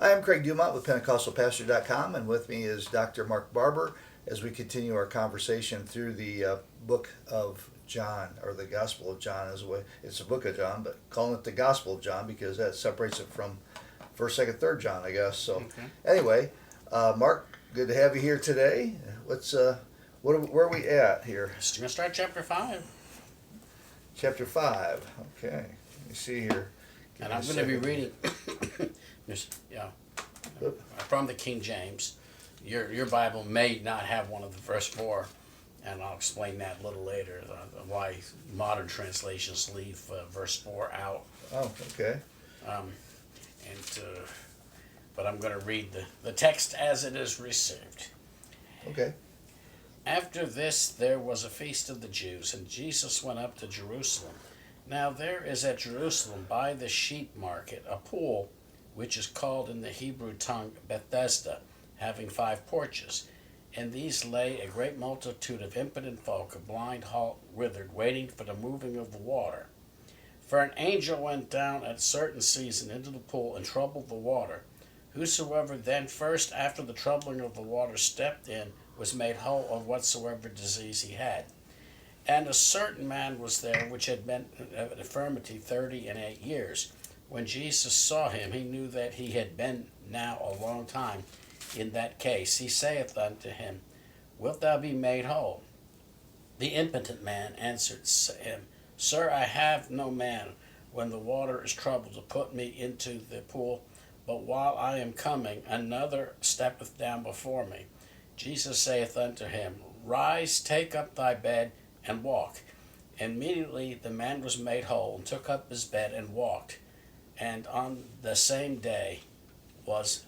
Hi, I'm Craig Dumont with PentecostalPastor.com, and with me is Dr. Mark Barber as we continue our conversation through the book of John, or the Gospel of John as a way. It's the book of John, but calling it the Gospel of John because that separates it from 1st, 2nd, 3rd John, I guess. So, Anyway, Mark, good to have you here today. Where are we at here? Just gonna start chapter 5. Chapter 5. Okay, let me see here. And I'm going to be reading from the King James. Your Bible may not have one of the verse 4, and I'll explain that a little later, why modern translations leave verse 4 out. Oh, okay. But I'm going to read the text as it is received. Okay. After this there was a feast of the Jews, and Jesus went up to Jerusalem. Now there is at Jerusalem by the sheep market a pool, which is called in the Hebrew tongue Bethesda, having 5 porches. In these lay a great multitude of impotent folk, blind, halt, withered, waiting for the moving of the water. For an angel went down at a certain season into the pool and troubled the water. Whosoever then first after the troubling of the water stepped in was made whole of whatsoever disease he had. And a certain man was there which had been of an infirmity 38 years. When Jesus saw him, he knew that he had been now a long time in that case. He saith unto him, Wilt thou be made whole? The impotent man answered him, Sir, I have no man, when the water is troubled, to put me into the pool, but while I am coming, another steppeth down before me. Jesus saith unto him, Rise, take up thy bed, and walk. Immediately the man was made whole, and took up his bed, and walked. And on the same day was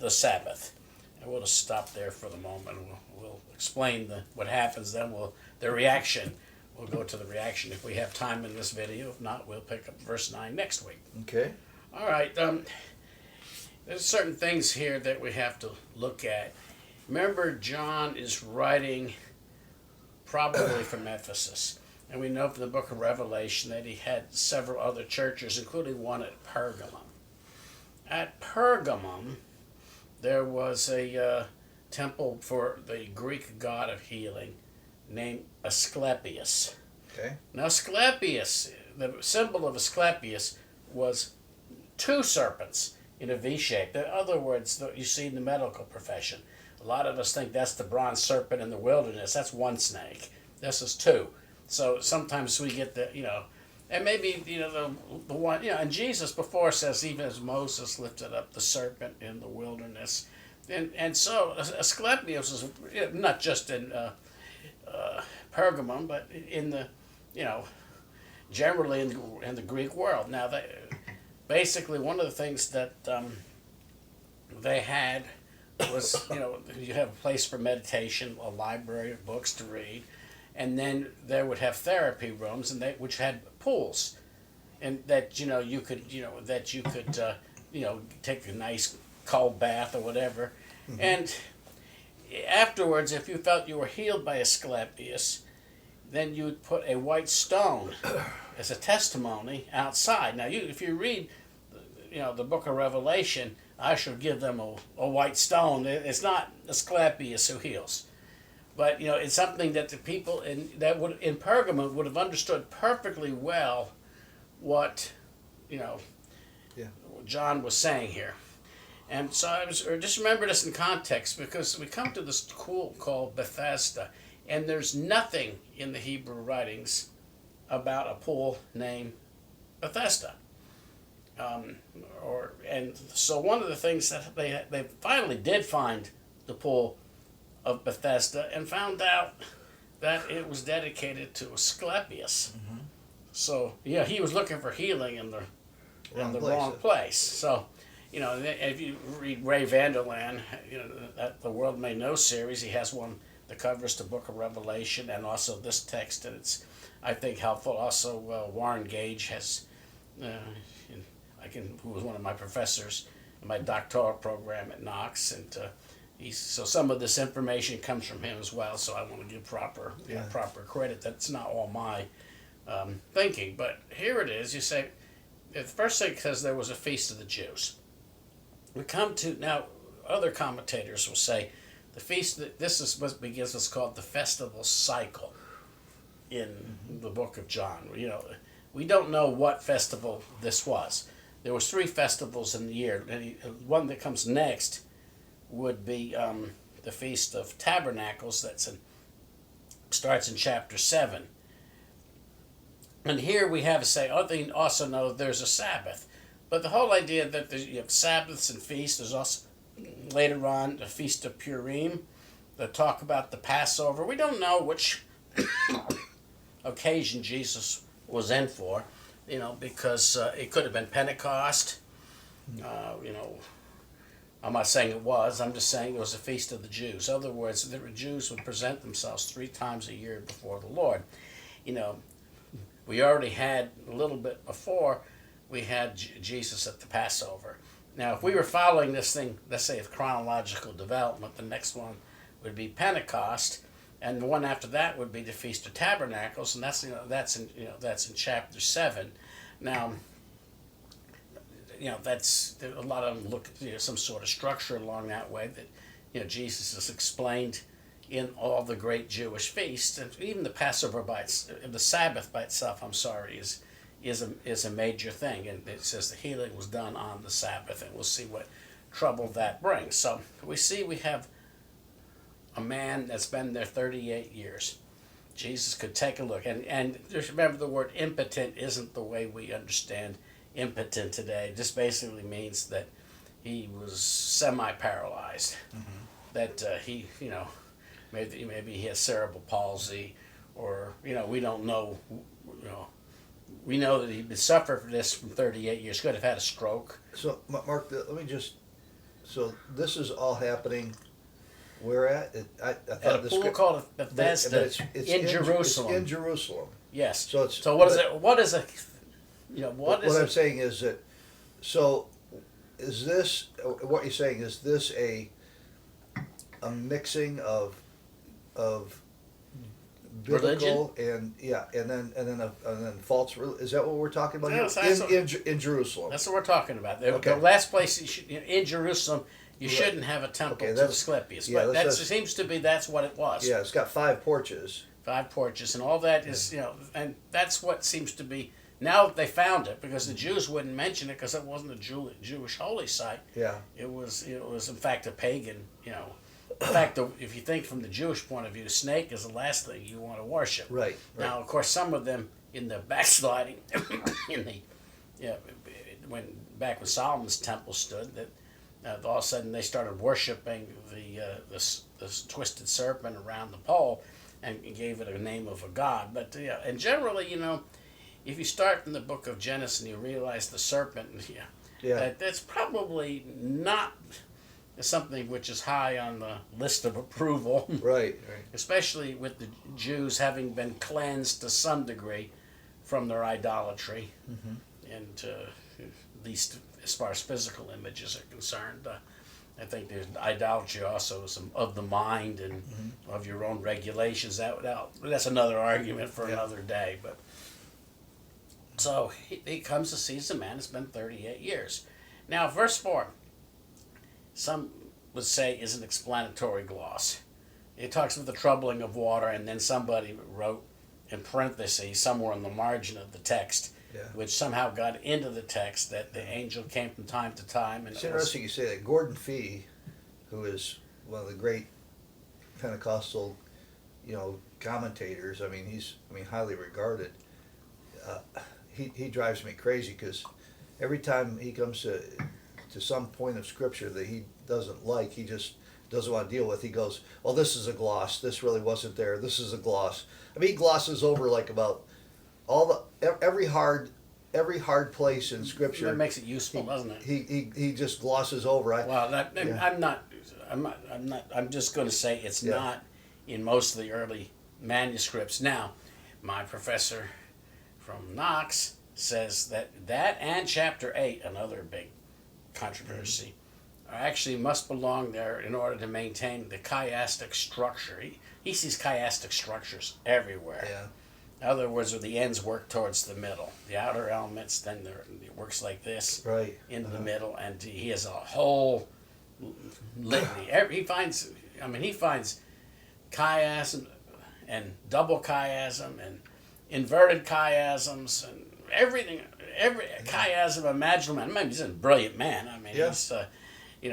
the Sabbath. And we'll just stop there for the moment. We'll explain what happens, then the reaction. We'll go to the reaction if we have time in this video. If not, we'll pick up verse 9 next week. Okay. All right. There's certain things here that we have to look at. Remember, John is writing probably from Ephesus. And we know from the book of Revelation that he had several other churches, including one at Pergamum. At Pergamum, there was a temple for the Greek god of healing named Asclepius. Okay. Now, Asclepius, the symbol of Asclepius was 2 serpents in a V shape. In other words, that you see in the medical profession. A lot of us think that's the bronze serpent in the wilderness. That's one snake. This is 2. So sometimes we get and maybe, the one, and Jesus before says, even as Moses lifted up the serpent in the wilderness. And so Asclepius is not just in Pergamum, but in the, generally in the Greek world. Now, basically one of the things that they had was, you have a place for meditation, a library of books to read, and then they would have therapy rooms, and which had pools, and that you could take a nice cold bath or whatever, mm-hmm. And afterwards, if you felt you were healed by Asclepius, then you would put a white stone as a testimony outside. Now, if you read, the book of Revelation, I shall give them a white stone. It's not Asclepius who heals. But, it's something that the people in Pergamum would have understood perfectly well what, John was saying here. And so just remember this in context, because we come to this pool called Bethesda, and there's nothing in the Hebrew writings about a pool named Bethesda. And so one of the things that they finally did find the pool of Bethesda and found out that it was dedicated to Asclepius. Mm-hmm. So he was looking for healing in the wrong place. So if you read Ray Vanderland, that The World May Know series, he has one that covers the book of Revelation and also this text, and it's, I think, helpful. Also, Warren Gage has. Who was one of my professors in my doctoral program at Knox, and so some of this information comes from him as well. So I want to give proper credit. That's not all my thinking, but here it is. You say the first thing says there was a feast of the Jews. we come to now. Other commentators will say the feast. This is what begins what's called the festival cycle in the book of John. We don't know what festival this was. There was 3 festivals in the year. And one that comes next would be the Feast of Tabernacles. Starts in chapter 7. And here we have also know there's a Sabbath. But the whole idea that you have Sabbaths and feasts, there's also later on the Feast of Purim that talk about the Passover. We don't know which occasion Jesus was in for, because it could have been Pentecost. I'm not saying it was. I'm just saying it was a feast of the Jews. In other words, the Jews would present themselves 3 times a year before the Lord. We already had a little bit before. We had Jesus at the Passover. Now, if we were following this thing, let's say, of chronological development, the next one would be Pentecost, and the one after that would be the Feast of Tabernacles, and that's in chapter 7. Now, that's a lot of them look at some sort of structure along that way that Jesus is explained in all the great Jewish feasts, and even the Passover the Sabbath by itself, is a major thing, and it says the healing was done on the Sabbath, and we'll see what trouble that brings. So we have a man that's been there 38 years. Jesus could take a look, and just remember the word impotent isn't the way we understand impotent today. This basically means that he was semi-paralyzed, that he maybe he has cerebral palsy, or we don't know. We know that he'd been suffering from this from 38 years. Could have had a stroke. So, Mark, let me just. So this is all happening. Where at? I thought At a pool called Bethesda in Jerusalem. It's in Jerusalem. Yes. So what is it? What is a? What I'm saying is that. So, is this what you're saying? Is this a mixing of biblical religion? and then false religion? Is that what we're talking about in Jerusalem? That's what we're talking about. Okay. The last place in Jerusalem, you shouldn't have a temple to Asclepius. Yeah, but that seems to be that's what it was. Yeah, it's got 5 porches. 5 porches, and all that is and that's what seems to be. Now that they found it, because the Jews wouldn't mention it because it wasn't a Jewish holy site. Yeah. It was in fact a pagan. In fact, if you think from the Jewish point of view, the snake is the last thing you want to worship. Right. Now, of course, some of them in the backsliding, back when Solomon's temple stood, that all of a sudden they started worshiping the twisted serpent around the pole, and gave it a name of a god. But and generally, if you start in the book of Genesis and you realize the serpent, that's probably not something which is high on the list of approval. Right. Especially with the Jews having been cleansed to some degree from their idolatry, and at least as far as physical images are concerned. I think there's idolatry also of the mind and of your own regulations. That's another argument for another day. But so he comes to see a man that's been 38 years. Now, verse 4. Some would say is an explanatory gloss. It talks about the troubling of water, and then somebody wrote in parentheses somewhere on the margin of the text, which somehow got into the text, that the angel came from time to time. And it's interesting you say that. Gordon Fee, who is one of the great Pentecostal, commentators. He's highly regarded. He drives me crazy because every time he comes to some point of scripture that he doesn't like, he just doesn't want to deal with. He goes, "Oh, this is a gloss. This really wasn't there. This is a gloss." He glosses over like about every hard place in scripture. That makes it useful, doesn't it? He just glosses over. I'm just going to say it's not in most of the early manuscripts. Now, my professor from Knox says that and chapter 8, another big controversy, actually must belong there in order to maintain the chiastic structure. He sees chiastic structures everywhere. In other words, where the ends work towards the middle. The outer elements, then it works like this Right. in the middle, and he has a whole litany. He finds chiasm and double chiasm and inverted chiasms and everything, every chiasm imaginable. Maybe he's a brilliant man. I mean, he's he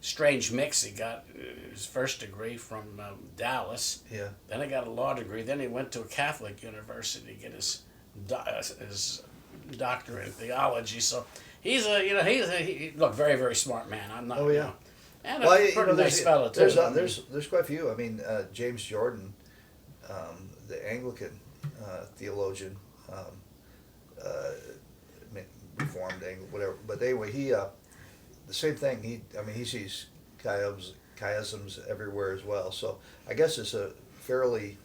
strange mix. He got his first degree from Dallas. Yeah. Then he got a law degree. Then he went to a Catholic university to get his doctorate in theology. So he's a look, very, very smart man. I'm not. Oh yeah. And a pretty nice fellow too. There's quite a few. I mean, James Jordan, the Anglican theologian, Reformed Anglican, whatever. But anyway, he the same thing. He sees chiasms everywhere as well. So I guess it's a fairly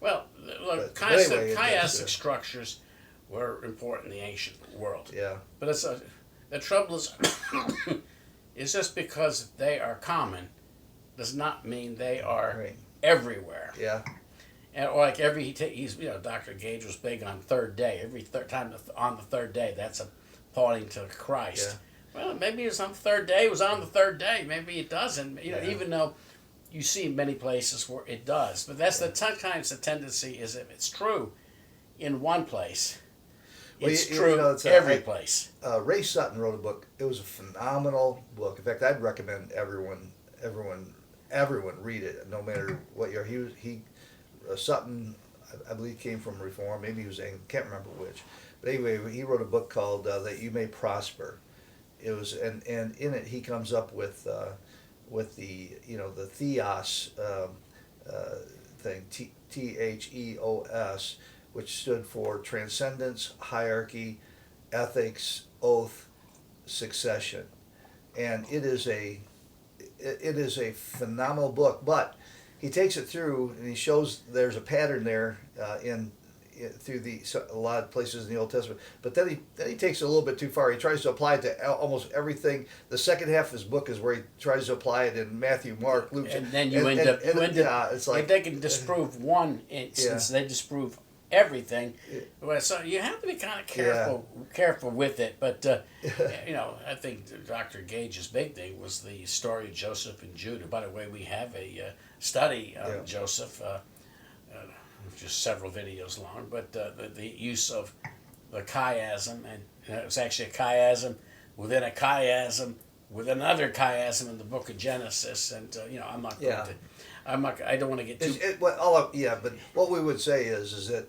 well. Look, but anyway, chiastic structures were important in the ancient world. Yeah. But the trouble is, is just because they are common does not mean they are Right. everywhere. Yeah. And like he's Dr. Gage was big on third day. Every time on the third day, that's pointing to Christ. Yeah. Well, maybe it's on the third day. It was on the third day. Maybe it doesn't. Even though you see many places where it does, but that's sometimes the tendency is if it's true in one place, it's true every place. Ray Sutton wrote a book. It was a phenomenal book. In fact, I'd recommend everyone read it, no matter what year. Sutton, I believe, came from Reform. Maybe he was Anglican. Can't remember which. But anyway, he wrote a book called "That You May Prosper." It was, and in it he comes up with the the theos thing, THEOS, which stood for transcendence, hierarchy, ethics, oath, succession, and it is a phenomenal book. But he takes it through and he shows there's a pattern there through a lot of places in the Old Testament. But then he takes it a little bit too far. He tries to apply it to almost everything. The second half of his book is where he tries to apply it in Matthew, Mark, Luke. And then you end up. It's like if they can disprove one instance, they disprove everything. Well, so you have to be kind of careful with it. But I think Dr. Gage's big thing was the story of Joseph and Judah. By the way, we have a study on Joseph. Just several videos long, but the use of the chiasm, and it was actually a chiasm within a chiasm with another chiasm in the book of Genesis, and I'm not going to, I don't want to get too. But what we would say is that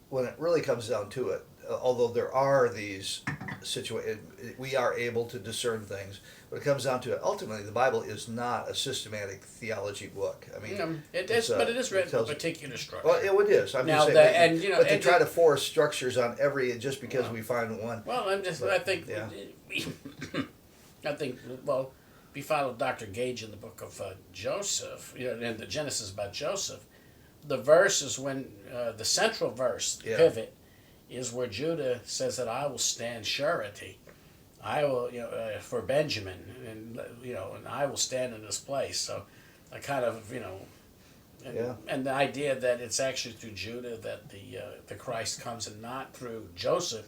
when it really comes down to it, although there are these situations, we are able to discern things. When it comes down to it, ultimately, the Bible is not a systematic theology book. I mean, it is, but it is written in a particular structure. Well, it is. I'm now just saying, but to try to force structures on every just because we find one. Well, I think. Well, if you follow Dr. Gage in the book of Joseph, in the Genesis about Joseph, the verse is when the central verse, the pivot, is where Judah says that I will stand surety. I will, for Benjamin, and I will stand in this place. So, I kind of, and the idea that it's actually through Judah that the Christ comes, and not through Joseph,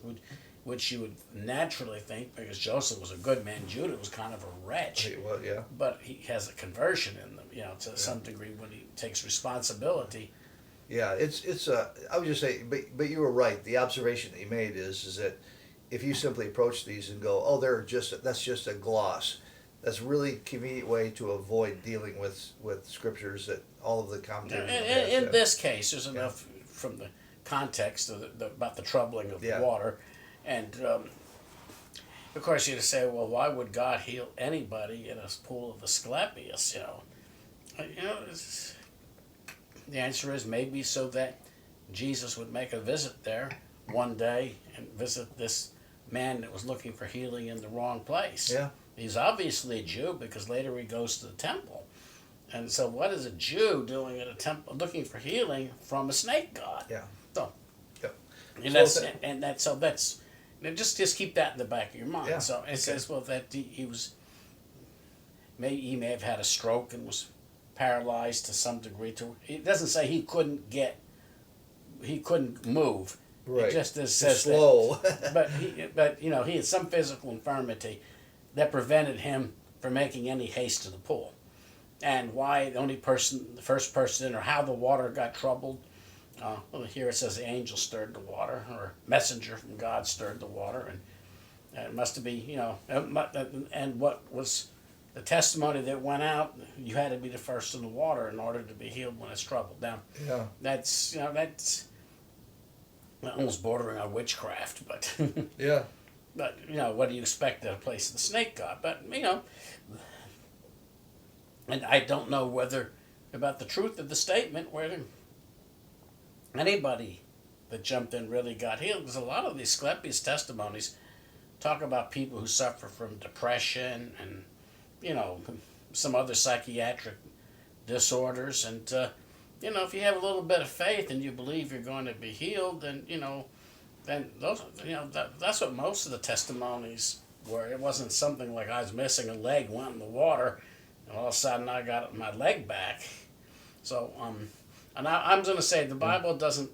which you would naturally think, because Joseph was a good man, Judah was kind of a wretch. Well, yeah. But he has a conversion in them, to some degree when he takes responsibility. Yeah, it's I would just say, but you were right. The observation that you made is that if you simply approach these and go, oh, that's just a gloss, that's a really convenient way to avoid dealing with scriptures that all of the commentators. In this case, there's enough from the context of about the troubling of the water, and of course you'd say, well, why would God heal anybody in a pool of Asclepius? The answer is maybe so that Jesus would make a visit there one day and visit this man that was looking for healing in the wrong place. Yeah. He's obviously a Jew because later he goes to the temple. And so what is a Jew doing at a temple looking for healing from a snake god? Yeah. So, and so that's just keep that in the back of your mind. Yeah. So it says, well, that he may have had a stroke and was paralyzed to some degree. It doesn't say he couldn't get he couldn't move. Right. It just It's says slow. that. But he had some physical infirmity that prevented him from making any haste to the pool. And why the first person in, or how the water got troubled. Well, here it says the angel stirred the water, or messenger from God stirred the water, and it must be, and what was the testimony that went out? You had to be the first in the water in order to be healed when it's troubled. Now, Yeah. that's almost bordering on witchcraft, but Yeah. but what do you expect at a place of the snake god? But and I don't know whether about the truth of the statement where anybody that jumped in really got healed, because a lot of these Asclepius testimonies talk about people who suffer from depression and some other psychiatric disorders, and if you have a little bit of faith and you believe you're going to be healed, then those that's what most of the testimonies were. It wasn't something like I was missing a leg, went in the water, and all of a sudden I got my leg back. So and I'm going to say the Bible doesn't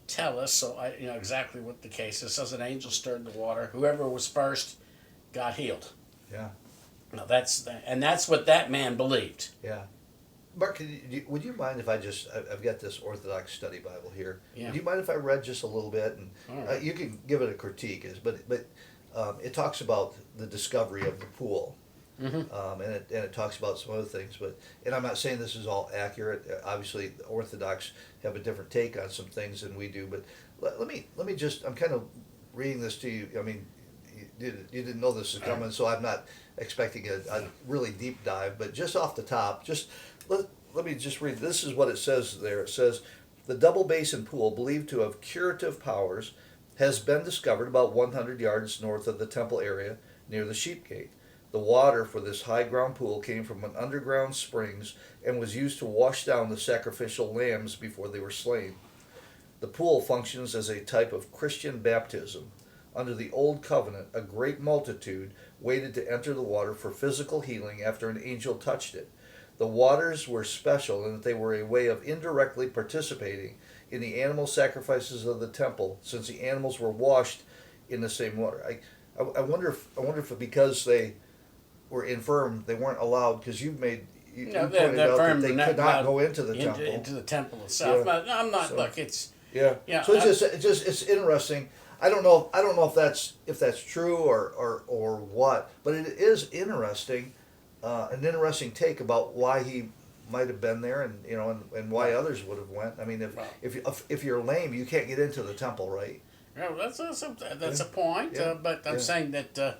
tell us, so I exactly what the case is. It says an angel stirred the water. Whoever was first got healed. Yeah. Now that's what that man believed. Yeah. Mark, would you mind if I've got this Orthodox Study Bible here. Yeah. Would you mind if I read just a little bit? And Right. you can give it a critique, but it talks about the discovery of the pool. Mm-hmm. And it talks about some other things, and I'm not saying this is all accurate. Obviously, the Orthodox have a different take on some things than we do. But let me just, I'm kind of reading this to you. I mean, you didn't know this was coming, so I'm not expecting a really deep dive. But just off the top, let me just read. This is what it says there. It says, the double basin pool, believed to have curative powers, has been discovered about 100 yards north of the temple area near the sheep gate. The water for this high ground pool came from an underground springs and was used to wash down the sacrificial lambs before they were slain. The pool functions as a type of Christian baptism. Under the Old Covenant, a great multitude waited to enter the water for physical healing after an angel touched it. The waters were special in that they were a way of indirectly participating in the animal sacrifices of the temple, since the animals were washed in the same water. I wonder if because they were infirm, they weren't allowed, because you pointed out that they could not go into the temple. Into the temple itself. Yeah. No, I'm not. So, look, it's yeah. So it's interesting. I don't know if that's true or what, but it is interesting, an interesting take about why he might have been there, and why others would have went. I mean, if you're lame, you can't get into the temple, right? Yeah, that's a point. Yeah. But I'm saying that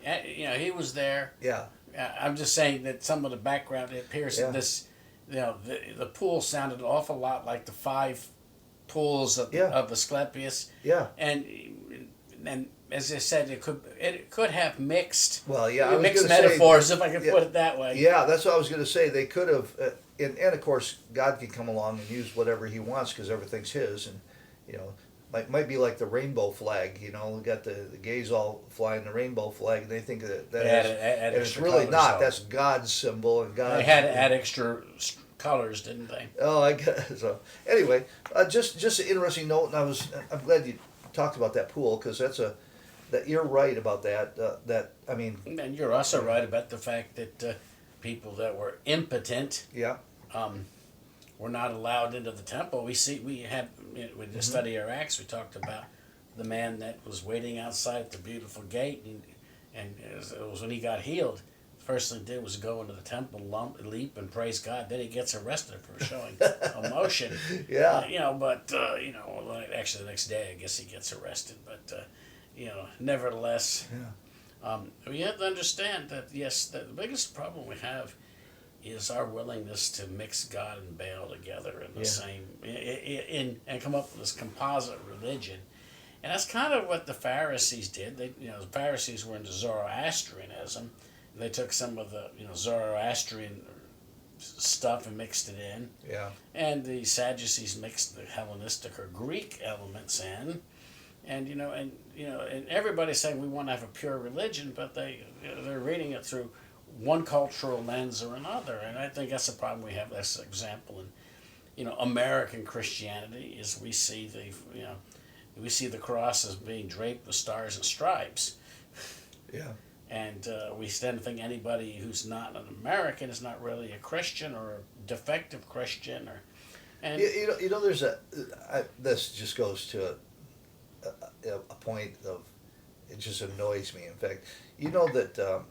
he was there. Yeah. I'm just saying that some of the background, it appears that this, the pool sounded an awful lot like the 5 pools of Asclepius. Yeah. And as I said, it could have mixed. Well, yeah, I was mixed gonna metaphors, say, if I can put it that way. Yeah, that's what I was going to say. They could have, and of course, God can come along and use whatever He wants because everything's His, and might be like the rainbow flag. We got the gays all flying the rainbow flag, and they think that and it's really not. Though. That's God's symbol, and God. They had to add extra colors, didn't they? Oh, I guess so. Anyway, just an interesting note, and I'm glad you talked about that pool, because that you're right about that. And you're also right about the fact that people that were impotent, yeah, were not allowed into the temple. We with the study of Acts, we talked about the man that was waiting outside at the beautiful gate, and it was when he got healed. First thing he did was go into the temple, leap, and praise God. Then he gets arrested for showing emotion. Yeah. Actually the next day I guess he gets arrested. But nevertheless, we have to understand that the biggest problem we have is our willingness to mix God and Baal together in the same, and come up with this composite religion. And that's kind of what the Pharisees did. The Pharisees were into Zoroastrianism. They took some of the Zoroastrian stuff and mixed it in. Yeah. And the Sadducees mixed the Hellenistic or Greek elements in. And everybody's saying we want to have a pure religion, but they're reading it through one cultural lens or another. And I think that's the problem we have. That's an example American Christianity is we see the cross as being draped with stars and stripes. Yeah. And we tend to think anybody who's not an American is not really a Christian or a defective Christian. And There's this just goes to a point of, it just annoys me. In fact, that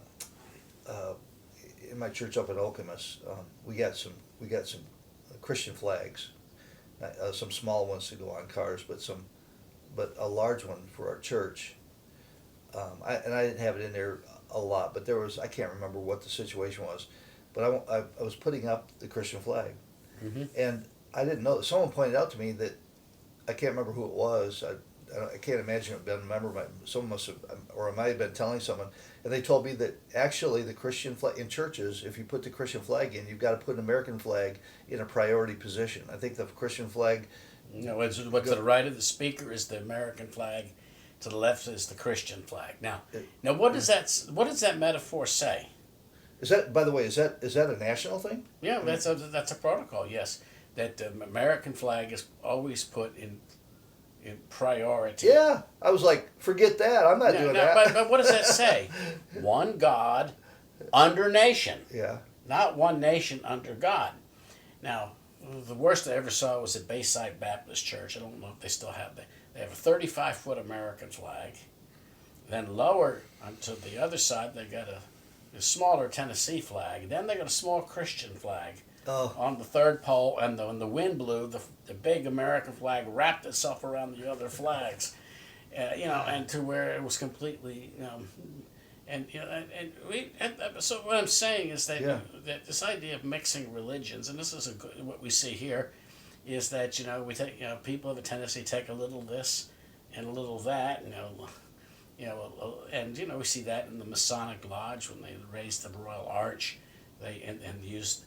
in my church up in Okemos, we got some Christian flags, some small ones to go on cars, but a large one for our church. I didn't have it in there a lot, but there was, I can't remember what the situation was, but I was putting up the Christian flag, mm-hmm. and I didn't know. Someone pointed out to me that, I can't remember who it was. I can't imagine it been a member. Someone must have, or I might have been telling someone, and they told me that actually the Christian flag in churches, if you put the Christian flag in, you've got to put an American flag in a priority position. I think the Christian flag. What's to the right of the speaker is the American flag. To the left is the Christian flag. Now, what does that metaphor say? Is that, by the way, is that a national thing? Yeah, that's a protocol. Yes, that the American flag is always put in priority. Yeah, I was like, forget that. I'm not doing that. But what does that say? One God under nation. Yeah. Not one nation under God. Now, the worst I ever saw was at Bayside Baptist Church. I don't know if they still have that. They have a 35-foot American flag. Then lower to the other side, they got a smaller Tennessee flag. Then they got a small Christian flag. Oh. On the third pole, and when the wind blew, the big American flag wrapped itself around the other flags, and to where it was completely, so what I'm saying is that that this idea of mixing religions, and this is what we see here, is that we take people have a tendency to take a little this and a little that, and we see that in the Masonic Lodge when they raised the Royal Arch, and used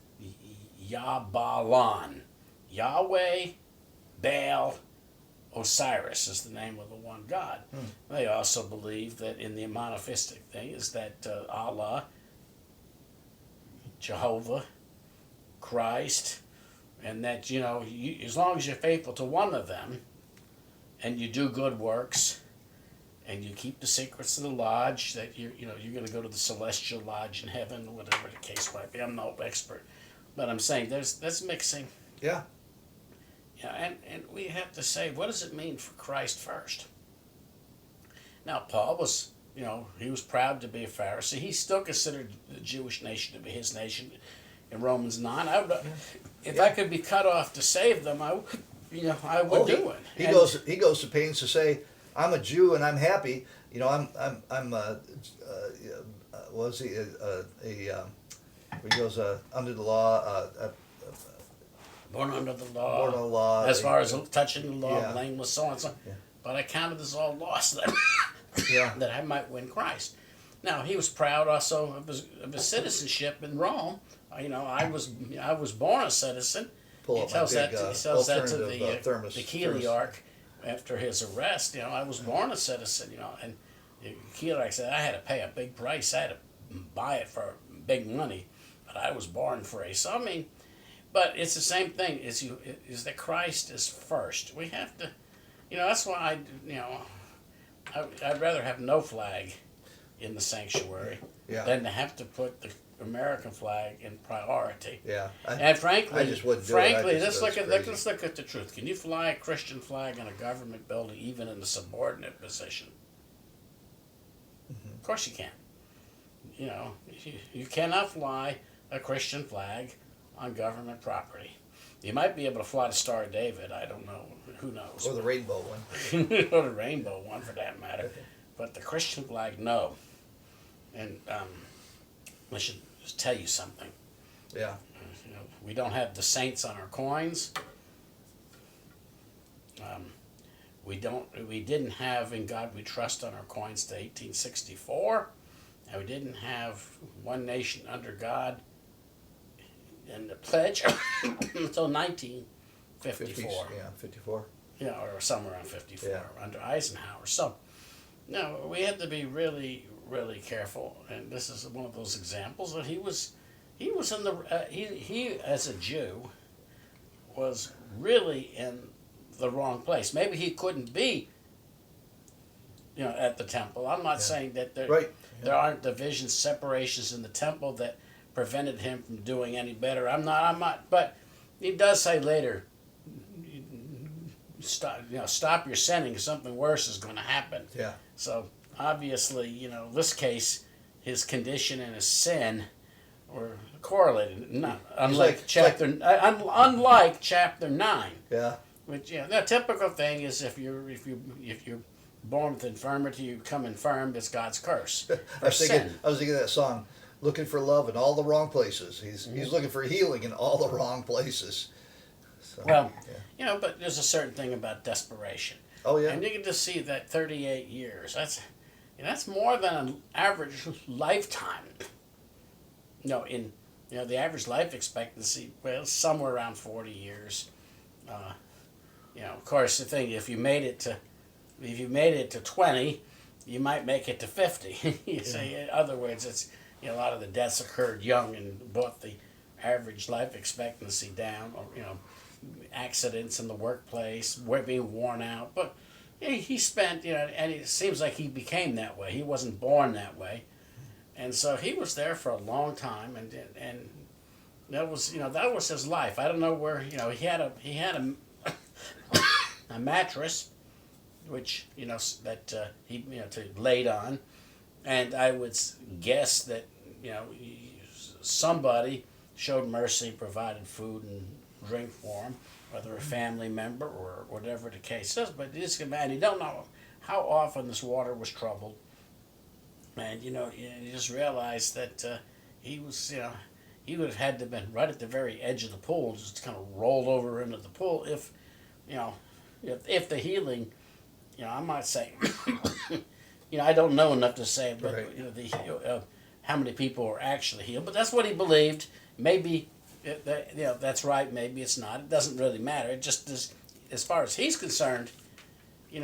Yabalan, Yahweh, Baal, Osiris is the name of the one God. They also believe that in the monotheistic thing is that Allah, Jehovah, Christ, and that as long as you're faithful to one of them, and you do good works, and you keep the secrets of the lodge, that you're going to go to the celestial lodge in heaven, whatever the case might be. I'm no expert. But I'm saying that's mixing. Yeah. Yeah, and we have to say, what does it mean for Christ first? Now, Paul was, he was proud to be a Pharisee. He still considered the Jewish nation to be his nation in Romans 9. If I could be cut off to save them, I would do it. He goes to pains to say, I'm a Jew and I'm happy. He goes under the law. Born under the law. Born under the law. As far as touching the law, blameless, so on and so on. Yeah. But I counted as all lost Yeah. that I might win Christ. Now he was proud also of his citizenship in Rome. I was born a citizen. He tells that to the Chiliarch after his arrest. I was born a citizen. And the Chiliarch said I had to pay a big price. I had to buy it for big money, but I was born free. So but it's the same thing. Is that Christ is first. We have to, that's why I'd rather have no flag in the sanctuary than to have to put the American flag in priority. Yeah. And frankly, I just wouldn't do it. let's look at the truth. Can you fly a Christian flag in a government building, even in a subordinate position? Mm-hmm. Of course you can. You cannot fly a Christian flag on government property. You might be able to fly the Star of David. I don't know. Who knows? Or the rainbow one. Or the rainbow one, for that matter. But the Christian flag, no. And I should just tell you something. Yeah. We don't have the saints on our coins. We didn't have In God We Trust on our coins to 1864. And we didn't have One Nation Under God and the pledge until 1954. 50s, 54. Or somewhere around 54 under Eisenhower. So, we had to be really, really careful. And this is one of those examples that he was in the he as a Jew was really in the wrong place. Maybe he couldn't be, at the temple. I'm not saying that Right. there aren't divisions, separations in the temple that prevented him from doing any better. I'm not. But he does say later, stop your sinning. Something worse is going to happen. Yeah. So obviously, this case, his condition and his sin were correlated. Not unlike unlike chapter 9. Yeah. Which the typical thing is if you're born with infirmity, you become infirmed. It's God's curse. I was thinking of that song, looking for love in all the wrong places. He's looking for healing in all the wrong places. So, Well, yeah. but there's a certain thing about desperation. Oh yeah. And you can just see that 38 years. That's more than an average lifetime. In the average life expectancy, well, somewhere around 40 years. Of course, the thing if you made it to 20, you might make it to 50. You see, in other words, it's a lot of the deaths occurred young and brought the average life expectancy down. Or, accidents in the workplace, being worn out. But he spent, and it seems like he became that way. He wasn't born that way, and so he was there for a long time, and that was his life. I don't know where he had a a mattress, which that he to laid on, and I would guess that somebody showed mercy, provided food and drink for him, whether a family member or whatever the case is. But this man, you don't know how often this water was troubled, and you just realize that he was he would have had to have been right at the very edge of the pool, just kind of rolled over into the pool if if the healing, I'm not saying I don't know enough to say, but Right. how many people were actually healed, but that's what he believed. Maybe that's right. Maybe it's not. It doesn't really matter. It just is, as far as he's concerned, it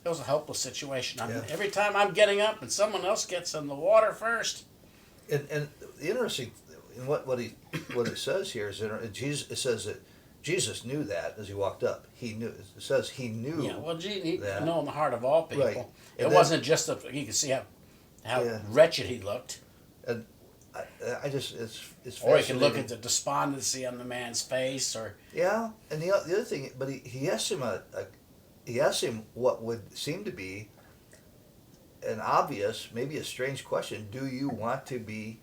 was a hopeless situation. Every time I'm getting up and someone else gets in the water first. And the interesting in what it says here is that it says that Jesus knew that as he walked up. He knew. It says he knew. Yeah. Well, he that. know in the heart of all people. Right. It wasn't just you could see how wretched he looked. And I just it's Or you can look fascinating. at the despondency on the man's face, or Yeah, and the other thing, but he asked him what would seem to be an obvious, maybe a strange question: do you want to be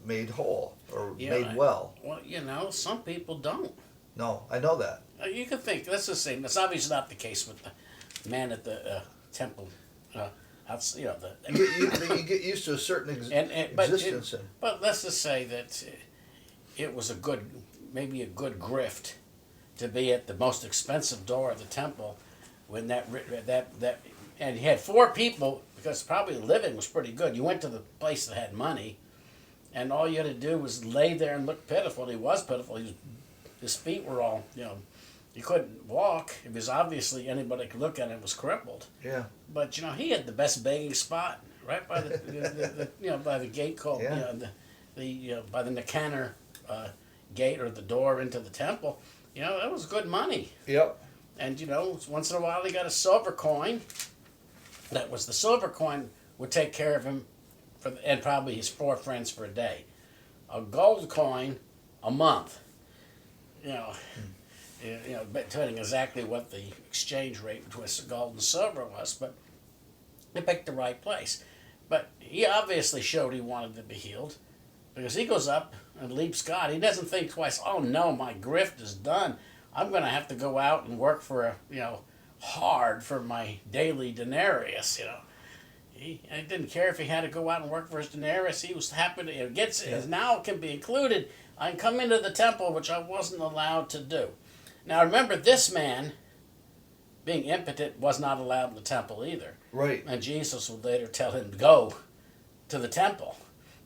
made whole or made well? Well, some people don't. No, I know that. You can think. Let's just say that's obviously not the case with the man at the temple. You get used to a certain existence. But let's just say that it was maybe a good grift to be at the most expensive door of the temple when that and he had 4 people because probably the living was pretty good. You went to the place that had money, and all you had to do was lay there and look pitiful. And he was pitiful. His feet were all he couldn't walk. It was obviously anybody could look at him was crippled. Yeah. But he had the best begging spot right by the by the gate called by the Nicanor gate or the door into the temple. That was good money. Yep. And once in a while he got a silver coin. That was the silver coin would take care of him and probably his 4 friends for a day. A gold coin a month. Depending exactly what the exchange rate between gold and silver was, but they picked the right place. But he obviously showed he wanted to be healed, because he goes up and leaps God. He doesn't think twice. Oh no, my grift is done. I'm going to have to go out and work for hard for my daily denarius. He didn't care if he had to go out and work for his denarius. He was happy to now can be included. I can come into the temple, which I wasn't allowed to do. Now remember, this man, being impotent, was not allowed in the temple either. Right. And Jesus would later tell him to go to the temple.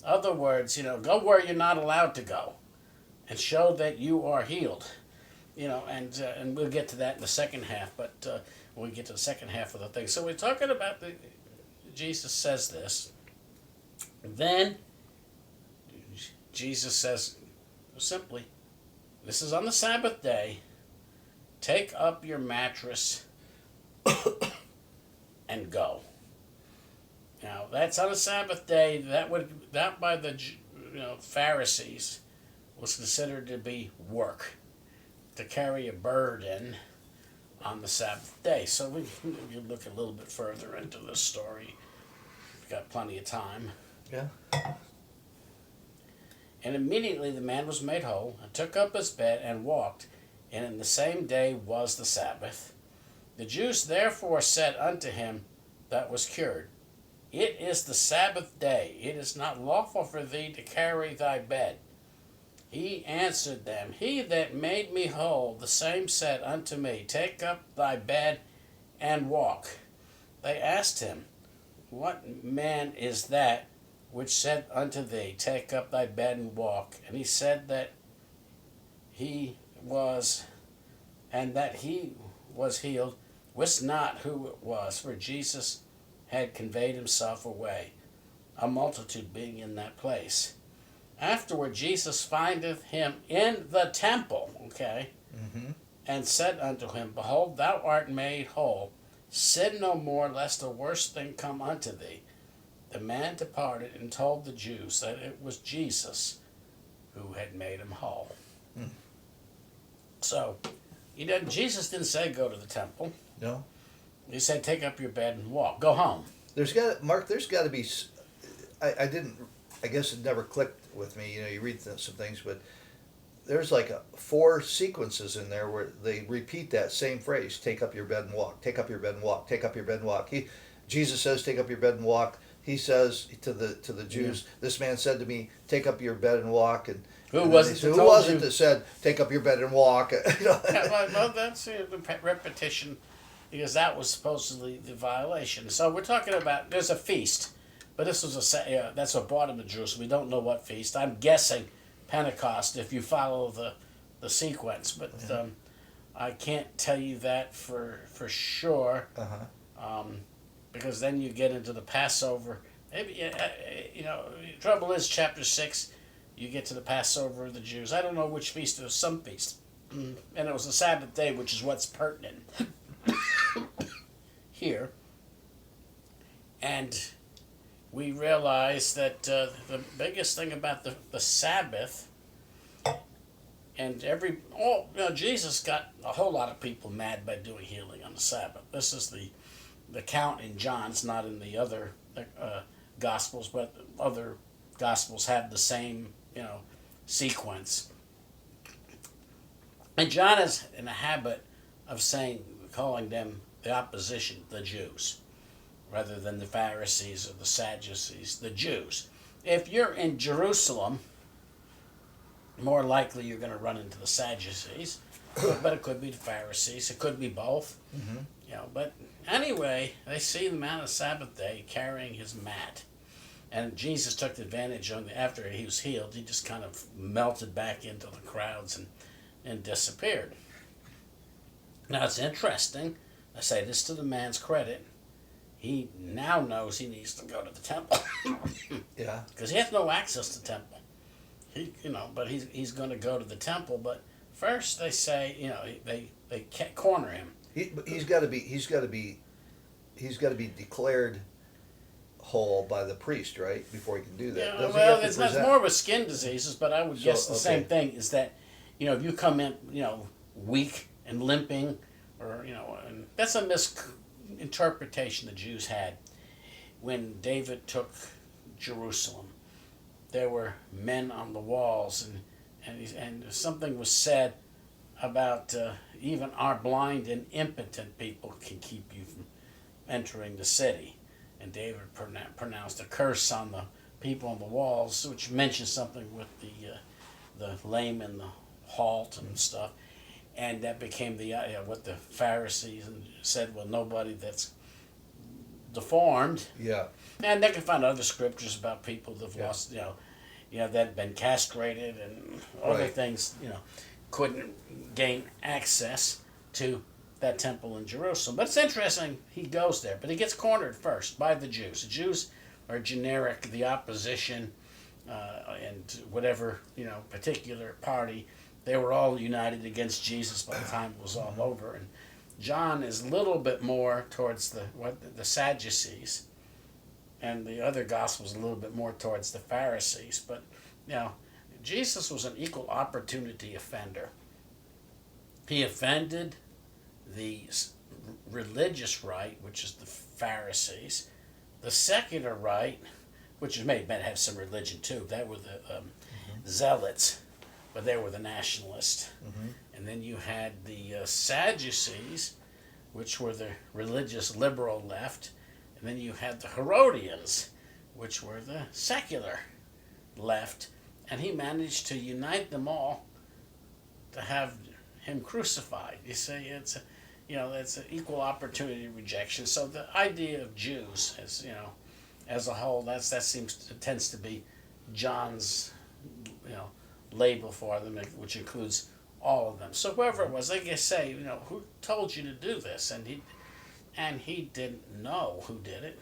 In other words, go where you're not allowed to go, and show that you are healed. And we'll get to that in the second half. But when we get to the second half of the thing, so we're talking about Jesus says this. Then Jesus says simply, This is on the Sabbath day. Take up your mattress and go. Now that's on a Sabbath day. That by the Pharisees was considered to be work, to carry a burden on the Sabbath day. So you look a little bit further into this story. We've got plenty of time. Yeah. And immediately the man was made whole, and took up his bed and walked. And in the same day was the Sabbath. The Jews therefore said unto him that was cured, It is the Sabbath day. It is not lawful for thee to carry thy bed. He answered them, He that made me whole, the same said unto me, Take up thy bed and walk. They asked him, What man is that which said unto thee, Take up thy bed and walk? And he said that he was healed, wist not who it was, for Jesus had conveyed himself away, a multitude being in that place. Afterward Jesus findeth him in the temple, and said unto him, Behold, thou art made whole. Sin no more, lest a worse thing come unto thee. The man departed and told the Jews that it was Jesus who had made him whole. So, Jesus didn't say go to the temple. No. He said take up your bed and walk. Go home. There's got to be. I guess it never clicked with me. You read some things, but there's like 4 sequences in there where they repeat that same phrase: take up your bed and walk. Take up your bed and walk. Take up your bed and walk. Jesus says, take up your bed and walk. He says to the Jews, This man said to me, take up your bed and walk. And who was it that said, take up your bed and walk? Well, that's a repetition, because that was supposedly the violation. So we're talking about, there's a feast, but this was that's what brought him to Jerusalem. We don't know what feast. I'm guessing Pentecost, if you follow the sequence, but I can't tell you that for sure. Because then you get into the Passover. Maybe trouble is chapter 6. You get to the Passover of the Jews. I don't know which feast. There was some feast, and it was the Sabbath day, which is what's pertinent here. And we realize that the biggest thing about the Sabbath, and Jesus got a whole lot of people mad by doing healing on the Sabbath. This is the count in John's, not in the other Gospels, but other Gospels have the same sequence. And John is in a habit of calling them the opposition, the Jews, rather than the Pharisees or the Sadducees, the Jews. If you're in Jerusalem, more likely you're going to run into the Sadducees, but it could be the Pharisees, it could be both. But anyway, they see the man on the Sabbath day carrying his mat. And Jesus took advantage after he was healed. He just kind of melted back into the crowds and disappeared. Now it's interesting. I say this to the man's credit. He now knows he needs to go to the temple. Yeah. Because he has no access to the temple. But he's going to go to the temple. But first they say, they can't corner him. He's got to be declared whole by the priest, right? Before he can do that. It's more with skin diseases, but I would guess the same thing is that, if you come in, weak and limping, or and that's a misinterpretation the Jews had when David took Jerusalem. There were men on the walls, and something was said about even our blind and impotent people can keep you from entering the city. And David pronounced a curse on the people on the walls, which mentions something with the lame and the halt and stuff. And that became what the Pharisees said, well, nobody that's deformed. Yeah. And they can find other scriptures about people that have lost, that had been castrated and other things, couldn't gain access to that temple in Jerusalem. But it's interesting, he goes there, but he gets cornered first by the Jews. The Jews are generic, the opposition, and whatever, particular party they were all united against Jesus by the time it was all over. And John is a little bit more towards the Sadducees, and the other Gospels a little bit more towards the Pharisees. But Jesus was an equal opportunity offender. He offended the religious right, which is the Pharisees, the secular right, which may have some religion too. That were the Zealots, but they were the nationalists. Mm-hmm. And then you had the Sadducees, which were the religious liberal left. And then you had the Herodians, which were the secular left. And he managed to unite them all to have him crucified. You see, it's an equal opportunity rejection. So the idea of Jews, as a whole, tends to be John's, label for them, which includes all of them. So whoever it was, they just say, who told you to do this? And he didn't know who did it.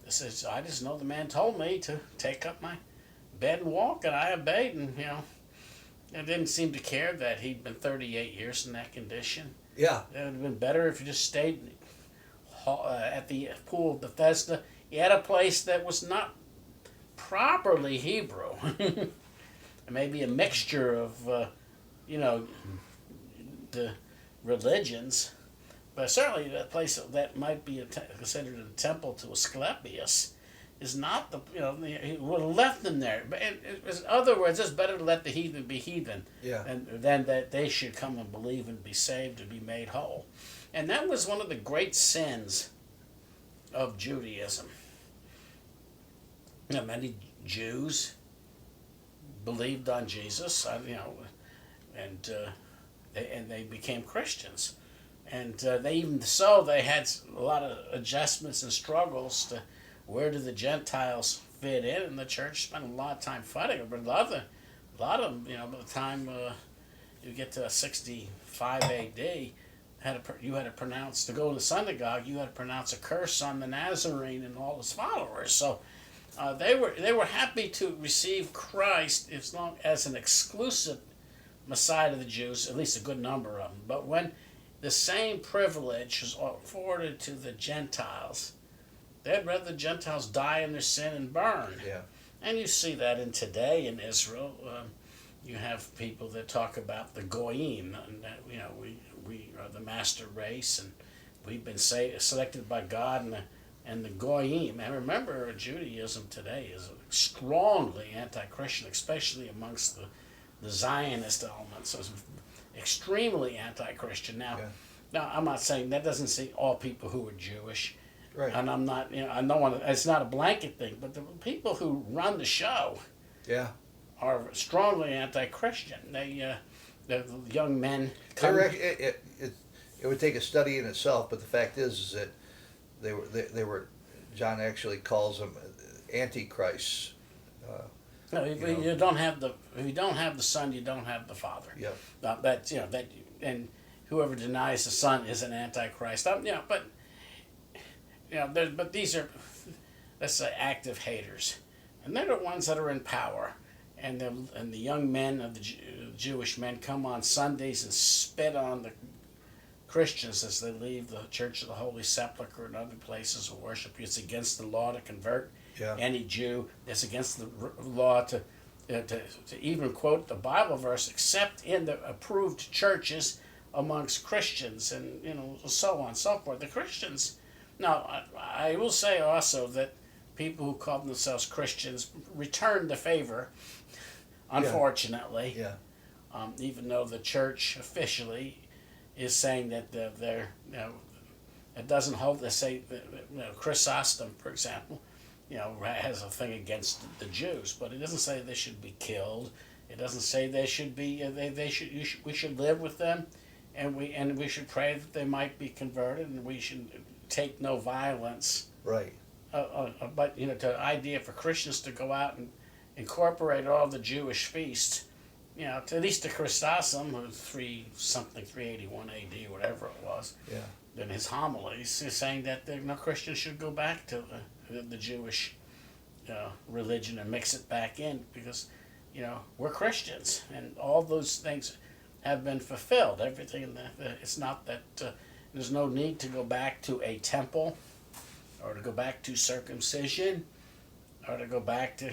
He says, I just know the man told me to take up my bed and walk, and I obeyed. And I didn't seem to care that he'd been 38 years in that condition. Yeah. It would have been better if you just stayed at the pool of Bethesda. He had a place that was not properly Hebrew. Maybe a mixture of, the religions. But certainly a place that might be considered a temple to Asclepius is not he would have left them there. But in other words, it's better to let the heathen be heathen than that they should come and believe and be saved and be made whole. And that was one of the great sins of Judaism. Many Jews believed on Jesus, and they became Christians. And they had a lot of adjustments and struggles to where do the Gentiles fit in, and the church spent a lot of time fighting it. But a lot of them, by the time you get to 65 A.D., you had to pronounce, to go to the synagogue, you had to pronounce a curse on the Nazarene and all his followers. So they were happy to receive Christ as long as an exclusive Messiah to the Jews, at least a good number of them. But when the same privilege was afforded to the Gentiles, they'd rather the Gentiles die in their sin and burn. Yeah. And you see that today in Israel. You have people that talk about the Goyim, and that, we are the master race, and we've been selected by God, and the Goyim. And remember, Judaism today is strongly anti-Christian, especially amongst the Zionist elements. So it's extremely anti-Christian. Now, I'm not saying that doesn't say all people who are Jewish. Right. And I'm not, I don't want to, it's not a blanket thing, but the people who run the show are strongly anti-Christian. The young men come... It would take a study in itself, but the fact is that they were John actually calls them antichrists. If you don't have the Son, you don't have the Father. Yeah. And whoever denies the Son is an antichrist. But these are, let's say, active haters, and they're the ones that are in power, and the young men of the Jewish men come on Sundays and spit on the Christians as they leave the Church of the Holy Sepulchre and other places of worship. It's against the law to convert any Jew. It's against the law to even quote the Bible verse, except in the approved churches amongst Christians, and so on and so forth. The Christians. Now, I will say also that people who call themselves Christians return the favor, unfortunately. Even though the church officially is saying that it doesn't hold. They say Chrysostom, for example, has a thing against the Jews, but it doesn't say they should be killed. It doesn't say they should be. We should live with them, and we should pray that they might be converted, and we should take no violence. Right. But the idea for Christians to go out and incorporate all the Jewish feasts, to at least to Chrysostom, who's 381 A.D., whatever it was, in his homilies, is saying that no Christians should go back to the Jewish religion and mix it back in, because we're Christians, and all those things have been fulfilled. Everything, it's not that there's no need to go back to a temple or to go back to circumcision or to go back to,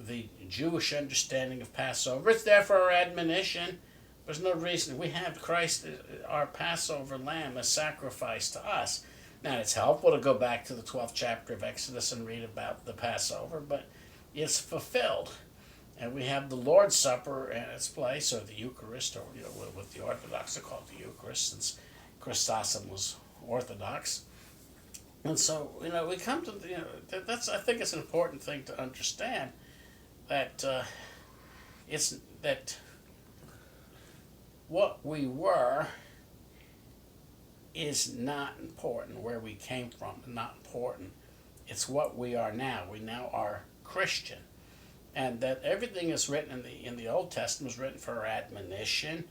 the Jewish understanding of Passover. It's there for our admonition. There's no reason. We have Christ, our Passover lamb, as sacrifice to us. Now, it's helpful to go back to the 12th chapter of Exodus and read about the Passover, but it's fulfilled. And we have the Lord's Supper in its place, or the Eucharist, or what the Orthodox are called the Eucharist, since Christosum was Orthodox. And so, we come to, that's, I think it's an important thing to understand, that it's that what we were is not important. Where we came from, not important. It's what we are now. We now are Christian, and that everything is written in the Old Testament was written for our admonition,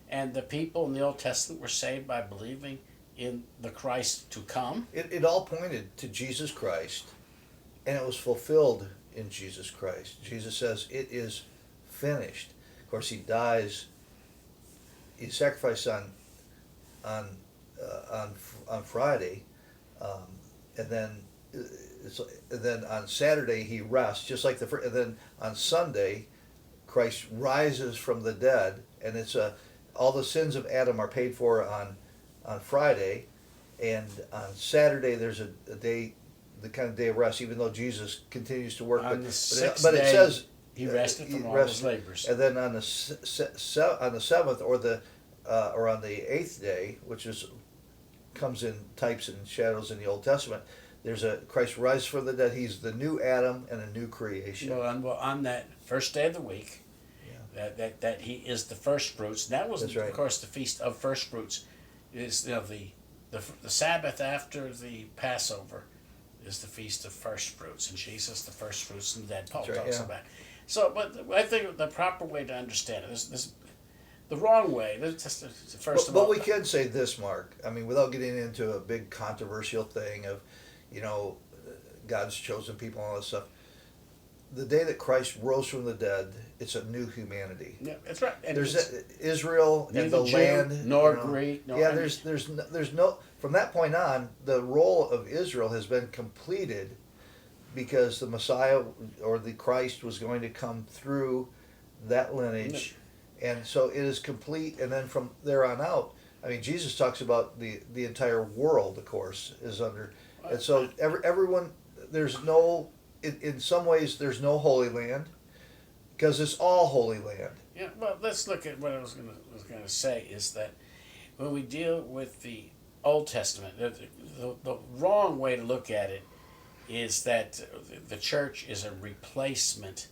and the people in the Old Testament were saved by believing in the Christ to come. It all pointed to Jesus Christ, and it was fulfilled in Jesus Christ. Jesus says, "It is finished." Of course, he dies. He sacrificed on Friday, and then on Saturday he rests, just like and then on Sunday, Christ rises from the dead, and it's all the sins of Adam are paid for on Friday, and on Saturday there's a day, the kind of day of rest, even though Jesus continues to work. On the sixth but it day, says he rested from all his labors. and then on the seventh or on the eighth day, which comes in types and shadows in the Old Testament, there's a Christ rise from the dead. He's the new Adam and a new creation. Well, on that first day of the week, that he is the first fruits. That was, That's right. Of course, the feast of first fruits. Is the Sabbath after the Passover is the feast of first fruits, and Jesus the first fruits and the dead. Paul talks about. So, but I think the proper way to understand it is the wrong way. Just first of all, but we can say this, Mark. I mean, without getting into a big controversial thing of, God's chosen people and all this stuff. The day that Christ rose from the dead, it's a new humanity. Yeah, that's right. And there's Israel and the Jew, land, nor Greek. There's no. From that point on, the role of Israel has been completed, because the Messiah or the Christ was going to come through that lineage, and so it is complete. And then from there on out, I mean, Jesus talks about the entire world, of course, is under, and so everyone, there's no. In some ways, there's no Holy Land, because it's all Holy Land. Yeah, well, let's look at what I was going to say is that when we deal with the Old Testament, the wrong way to look at it is that the church is a replacement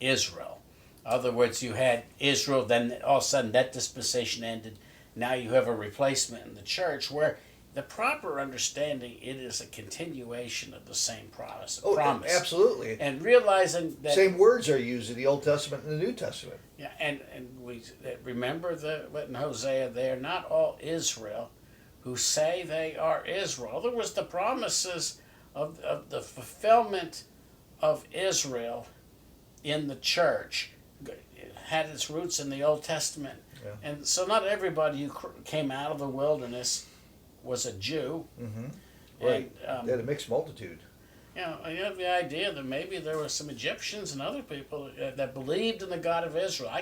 Israel. In other words, you had Israel, then all of a sudden that dispensation ended. Now you have a replacement in the church, where the proper understanding, it is a continuation of the same promise. Absolutely. And realizing that same words are used in the Old Testament and the New Testament. Yeah, and we remember what in Hosea, they are not all Israel who say they are Israel. There was the promises of the fulfillment of Israel in the church. It had its roots in the Old Testament. Yeah. And so not everybody who came out of the wilderness was a Jew. Mm-hmm. Right. They had a mixed multitude. You have the idea that maybe there were some Egyptians and other people that believed in the God of Israel.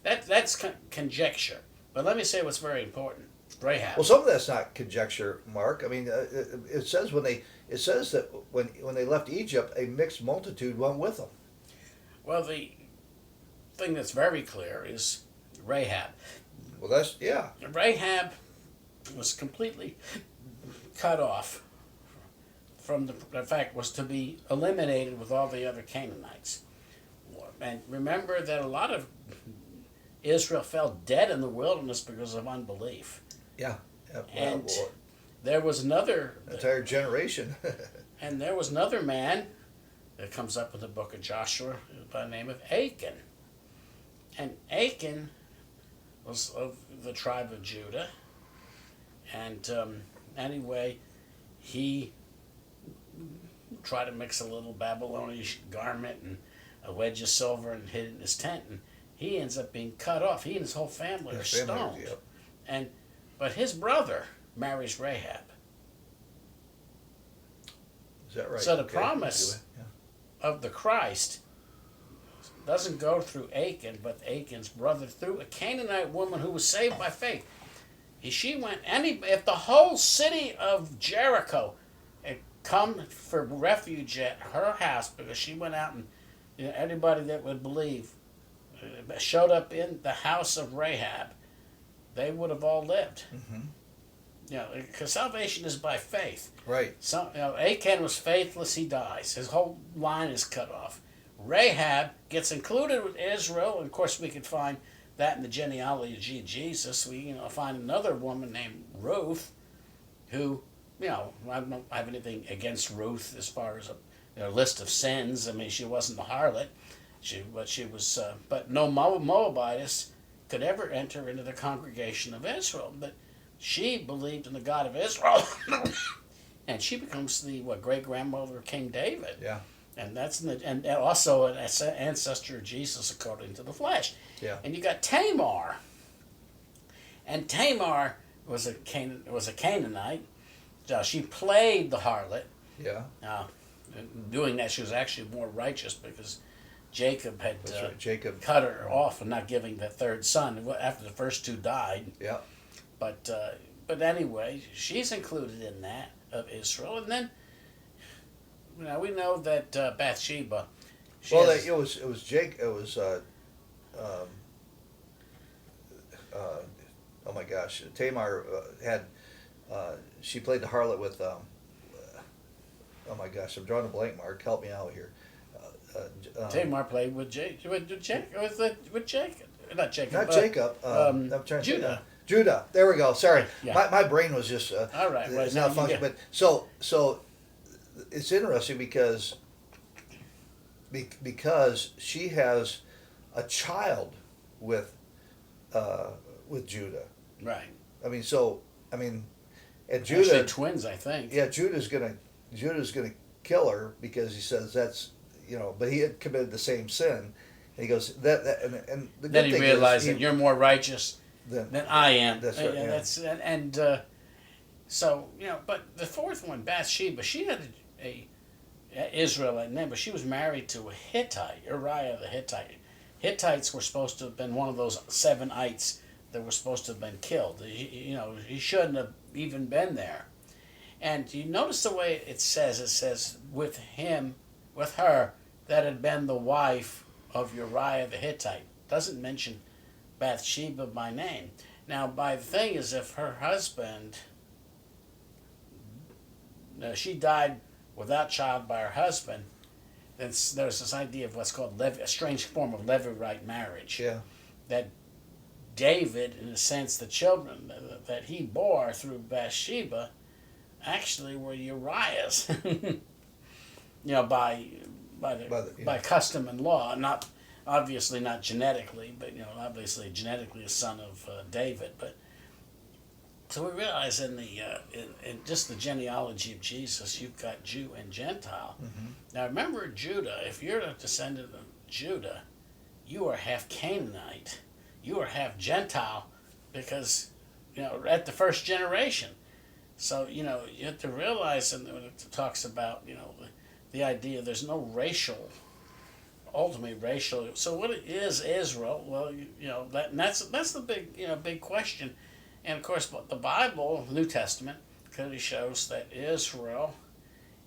That's conjecture. But let me say what's very important. Rahab. Well, some of that's not conjecture, Mark. I mean, it says that when they left Egypt, a mixed multitude went with them. Well, the thing that's very clear is Rahab. Well, Rahab was completely cut off from the fact, was to be eliminated with all the other Canaanites. And remember that a lot of Israel fell dead in the wilderness because of unbelief. Yeah. And there was another entire generation. And there was another man that comes up in the book of Joshua by the name of Achan. And Achan was of the tribe of Judah. And anyway, he tried to mix a little Babylonian garment and a wedge of silver and hid it in his tent. And he ends up being cut off. He and his whole family are His family, stoned. yep. But his brother marries Rahab. Is that right? So the Okay. promise of the Christ doesn't go through Achan, but Achan's brother, through a Canaanite woman who was saved by faith. She went, if the whole city of Jericho had come for refuge at her house, because she went out and anybody that would believe showed up in the house of Rahab, they would have all lived. Mm-hmm. Because salvation is by faith. Right. So, Achan was faithless, he dies. His whole line is cut off. Rahab gets included with Israel, and of course we could find that in the genealogy of Jesus. We find another woman named Ruth, who, I don't have anything against Ruth as far as a list of sins. I mean, she wasn't a harlot, but no Moabitess could ever enter into the congregation of Israel. But she believed in the God of Israel, and she becomes the great grandmother of King David. Yeah. And that's and also an ancestor of Jesus according to the flesh. Yeah. And you got Tamar. And Tamar was a Canaanite. She played the harlot. Yeah. Doing that, she was actually more righteous because Jacob had Right. Jacob cut her off and not giving the third son after the first two died. Yeah. But anyway, she's included in that of Israel, and then we know that Bathsheba. It was Jake. It was oh my gosh, Tamar had she played the harlot with oh my gosh, I'm drawing a blank. Mark, help me out here. Tamar played with Jacob, not Jacob. Not Jacob. I'm trying to Judah. Judah. There we go. Sorry, Yeah. my brain was just All right. it's not functioning. But so it's interesting because she has a child with Judah. Right. And Judah. Actually, twins, I think. Yeah, Judah's gonna kill her because he says that's but he had committed the same sin. And he goes and the good Then he thing realized is that you're more righteous than I am. That's right. Yeah. That's so but the fourth one, Bathsheba, she had a Israelite name, but she was married to a Hittite, Uriah the Hittite. Hittites were supposed to have been one of those 7 ites that were supposed to have been killed. He shouldn't have even been there. And you notice the way it says with her that had been the wife of Uriah the Hittite. Doesn't mention Bathsheba by name. Now, the thing is, if her husband, she died without child by her husband, then there's this idea of what's called a strange form of Levirate marriage. Yeah. That David, in a sense, the children that he bore through Bathsheba actually were Uriah's. By custom and law, not obviously not genetically, but obviously genetically a son of David. But so we realize in just the genealogy of Jesus, you've got Jew and Gentile. Mm-hmm. Now remember, Judah. If you're a descendant of Judah, you are half Canaanite. You are half Gentile, because at the first generation. So you have to realize, and when it talks about the idea there's no ultimately racial. So what is Israel? Well, that's the big question. And of course, the Bible, the New Testament, clearly shows that Israel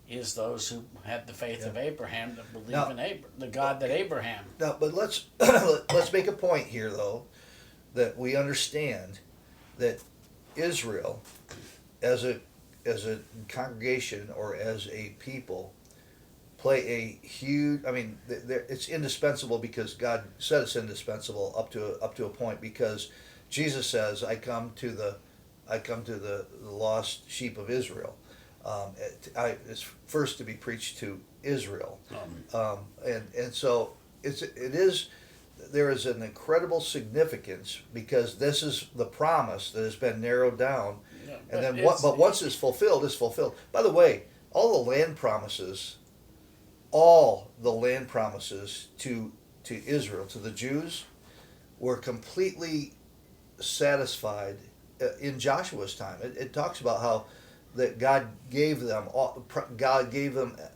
is those who had the faith of Abraham, that believe in the God that Abraham. Now, but let's make a point here, though, that we understand that Israel, as a congregation or as a people, play a huge. It's indispensable because God said it's indispensable up to a point, because Jesus says, "I come to the lost sheep of Israel." It's first to be preached to Israel, and so there is an incredible significance, because this is the promise that has been narrowed down, and then but once it's fulfilled, it's fulfilled. By the way, all the land promises to Israel, to the Jews, were completely satisfied in Joshua's time. It talks about how that God gave them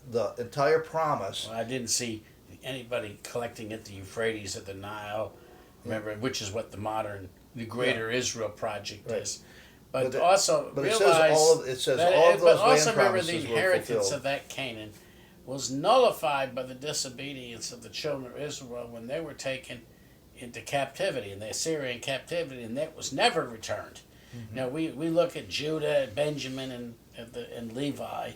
the entire promise. Well, I didn't see anybody collecting at the Euphrates at the Nile. Remember, which is what the Greater Israel Project Right. is. But But also But realize it says that all of but those also land remember the promises were inheritance fulfilled. of that Canaan was nullified by the disobedience of the children of Israel when they were taken into captivity, in the Assyrian captivity, and that was never returned. Mm-hmm. Now we look at Judah, Benjamin, and Levi,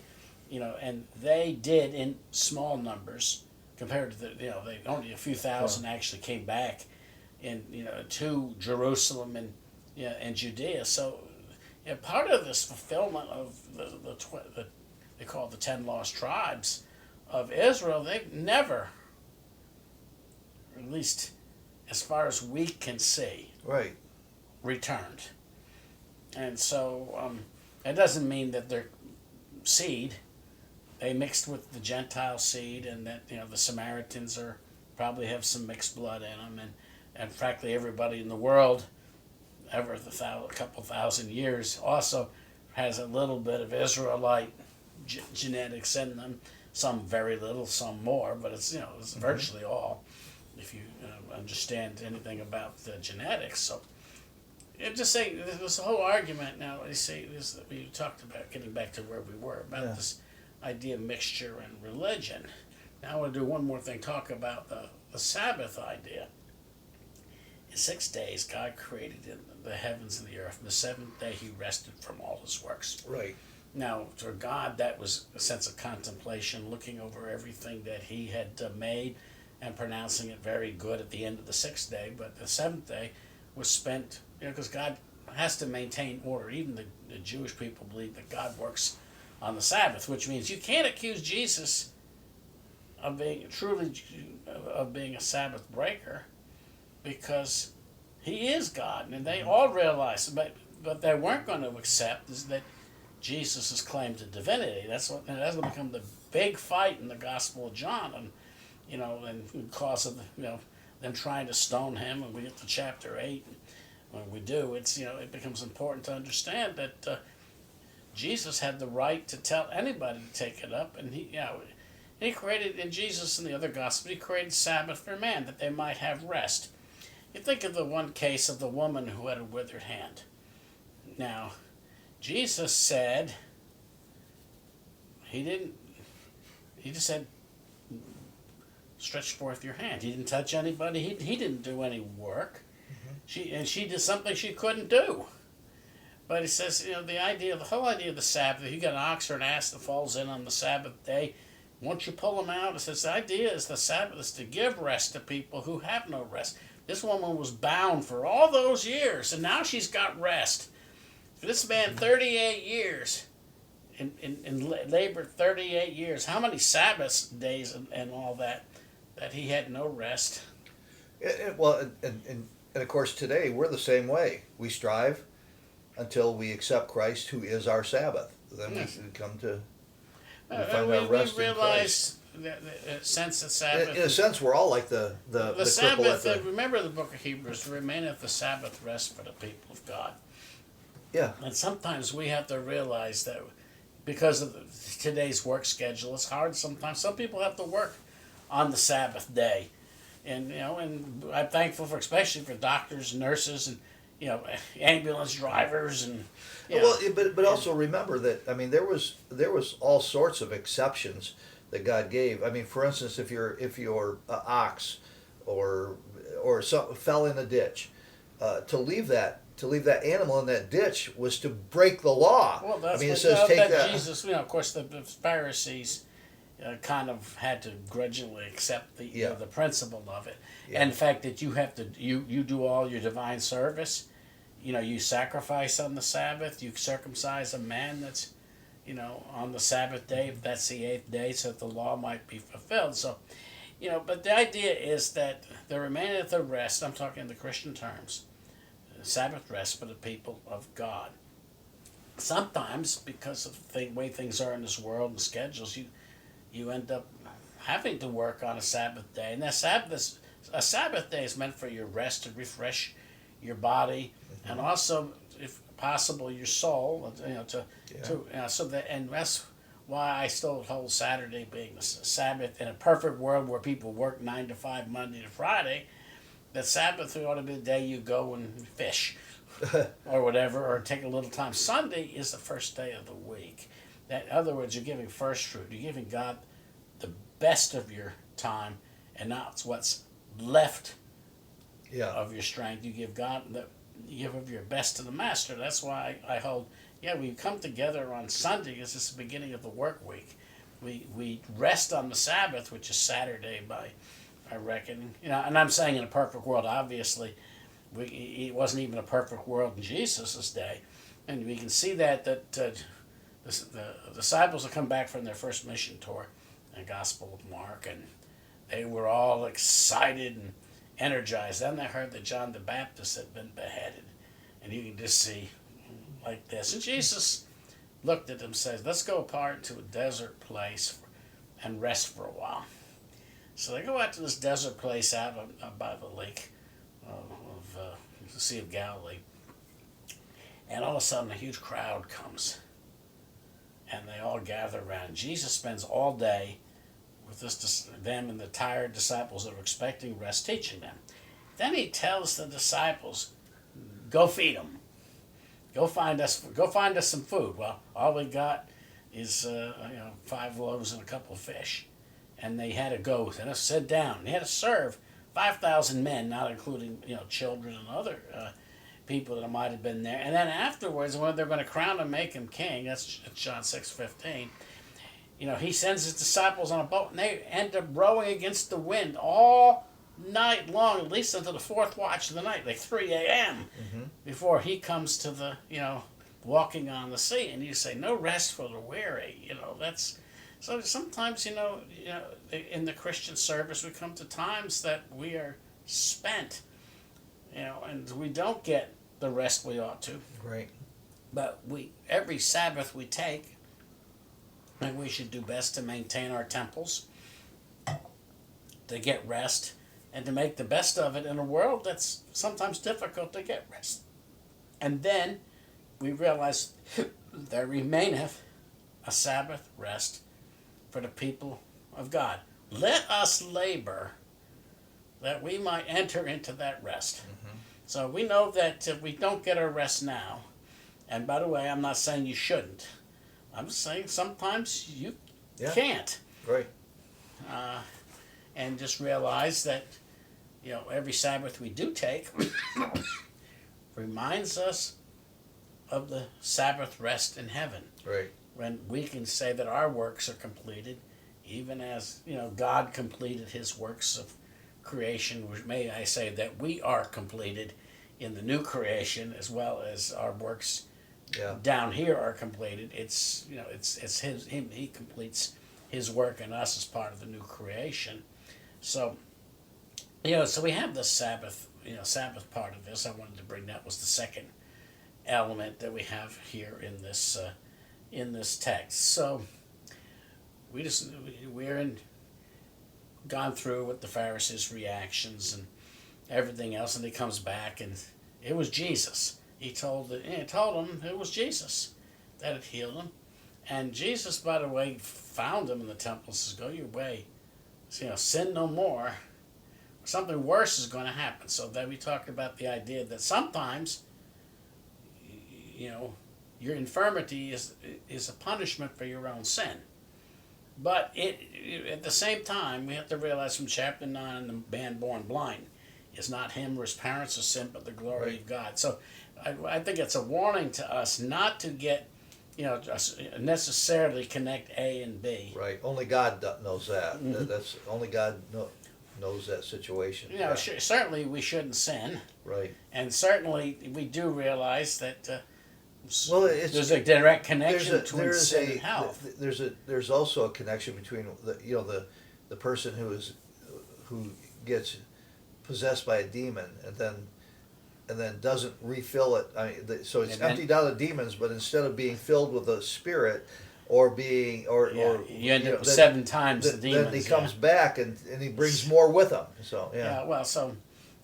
and they did in small numbers compared to they only a few thousand actually came back, to Jerusalem and Judea. So, part of this fulfillment of they call it the 10 lost tribes of Israel, they've never, at least as far as we can see, Right. returned. And so it doesn't mean that their seed, they mixed with the Gentile seed, and that the Samaritans probably have some mixed blood in them, and frankly everybody in the world ever a couple thousand years also has a little bit of Israelite genetics in them. Some very little, some more, but it's it's virtually all, if you understand anything about the genetics. So just saying, this whole argument now, you see, this that we talked about, getting back to where we were, about this idea of mixture and religion. Now I want to do one more thing, talk about the Sabbath idea. In 6 days, God created the heavens and the earth. And the seventh day, he rested from all his works. Right. Now, for God, that was a sense of contemplation, looking over everything that he had made and pronouncing it very good at the end of the 6th day. But the 7th day was spent, because God has to maintain order. Even the Jewish people believe that God works on the Sabbath, which means you can't accuse Jesus of being a Sabbath breaker, because he is God, and they all realize. But they weren't going to accept is that Jesus' claim to divinity. That's going to become the big fight in the Gospel of John, and cause of them trying to stone him. And we get to chapter 8. When we do, it becomes important to understand that Jesus had the right to tell anybody to take it up, and he created, in Jesus and the other Gospels, he created Sabbath for man that they might have rest. You think of the one case of the woman who had a withered hand. Now, Jesus said, he just said, stretch forth your hand. He didn't touch anybody. He didn't do any work. Mm-hmm. She did something she couldn't do. But he says, the whole idea of the Sabbath, you got an ox or an ass that falls in on the Sabbath day, once you pull them out, it says the idea is the Sabbath is to give rest to people who have no rest. This woman was bound for all those years, and now she's got rest. For this man, 38 years, in labored 38 years. How many Sabbath days and all that he had no rest? Well, and of course today we're the same way. We strive until we accept Christ, who is our Sabbath. Then we come to find our rest in Christ. The sense of Sabbath. In a sense, we're all like the Sabbath. Remember the book of Hebrews: "Remaineth the Sabbath rest for the people of God." Yeah. And sometimes we have to realize that because of today's work schedule, it's hard sometimes. Some people have to work on the Sabbath day, and and I'm thankful for, especially for doctors, nurses, and ambulance drivers, and well, but also remember that there was all sorts of exceptions that God gave. For instance, if your ox or fell in a ditch, to leave that animal in that ditch was to break the law. Well, that's it says take that. Jesus, of course, the Pharisees kind of had to grudgingly accept the principle of it, and the fact that you have to you do all your divine service. You sacrifice on the Sabbath. You circumcise a man that's on the Sabbath day, if that's the 8th day, so that the law might be fulfilled. So, but the idea is that there remaineth a rest. I'm talking in the Christian terms. Sabbath rest for the people of God. Sometimes, because of the way things are in this world and schedules, you end up having to work on a Sabbath day, and that A Sabbath day is meant for your rest to refresh your body, and also, if possible, your soul. So that, and that's why I still hold Saturday being the Sabbath. In a perfect world where people work 9 to 5 Monday to Friday, that Sabbath ought to be the day you go and fish or whatever, or take a little time. Sunday is the first day of the week. That, in other words, you're giving first fruit. You're giving God the best of your time, and not what's left of your strength. You give God you give of your best to the Master. That's why I hold. Yeah, we come together on Sunday because it's the beginning of the work week. We rest on the Sabbath, which is Saturday, by I reckon. And I'm saying in a perfect world, obviously, it wasn't even a perfect world in Jesus' day, and we can see that the disciples have come back from their first mission tour, in the Gospel of Mark, and they were all excited and energized. Then they heard that John the Baptist had been beheaded, and you can just see like this. And Jesus looked at them and says, "Let's go apart to a desert place and rest for a while." So they go out to this desert place out by the lake of the Sea of Galilee, and all of a sudden a huge crowd comes, and they all gather around. Jesus spends all day with them and the tired disciples that are expecting rest, teaching them. Then he tells the disciples, "Go feed them. Go find us some food." Well, all we got is 5 loaves and a couple of fish, and they had to go and sit down. They had to serve 5,000 men, not including children and other people that might have been there. And then afterwards, when they're going to crown him, make him king, that's John 6:15. He sends his disciples on a boat, and they end up rowing against the wind all night long, at least until the 4th watch of the night, like 3 a.m. Before he comes to the walking on the sea. And you say, "No rest for the weary." That's so. Sometimes in the Christian service we come to times that we are spent, and we don't get the rest we ought to. Right. But every Sabbath we take. And we should do best to maintain our temples, to get rest, and to make the best of it in a world that's sometimes difficult to get rest. And then we realize there remaineth a Sabbath rest for the people of God. Let us labor that we might enter into that rest. So we know that if we don't get our rest now, and by the way, I'm not saying you shouldn't. I'm just saying sometimes you can't. Right. And just realize that, every Sabbath we do take reminds us of the Sabbath rest in heaven. Right. When we can say that our works are completed, even as, God completed his works of creation, which may I say that we are completed in the new creation as well as our works down here are completed. It's him. He completes his work in us as part of the new creation. So, so we have the Sabbath, Sabbath part of this. I wanted to bring that was the second element that we have here in this text. So we're gone through with the Pharisees' reactions and everything else, and he comes back, and it was Jesus. He told them it was Jesus that had healed him. And Jesus, by the way, found him in the temple and says, "Go your way. So, sin no more. Something worse is going to happen." So then we talked about the idea that sometimes, your infirmity is a punishment for your own sin. But at the same time, we have to realize from chapter 9, the man born blind, it's not him or his parents' sin, but the glory of God. So I think it's a warning to us not to get, necessarily connect A and B. Right. Only God knows that. That's only God knows that situation. Certainly we shouldn't sin. Right. And certainly we do realize that there's a direct connection between sin and health. There's also a connection between the person who gets possessed by a demon and then doesn't refill it. So it's emptied out of demons, but instead of being filled with the Spirit, or being or you end up with then, 7 times the demons. then he comes back and he brings more with him. So Well, so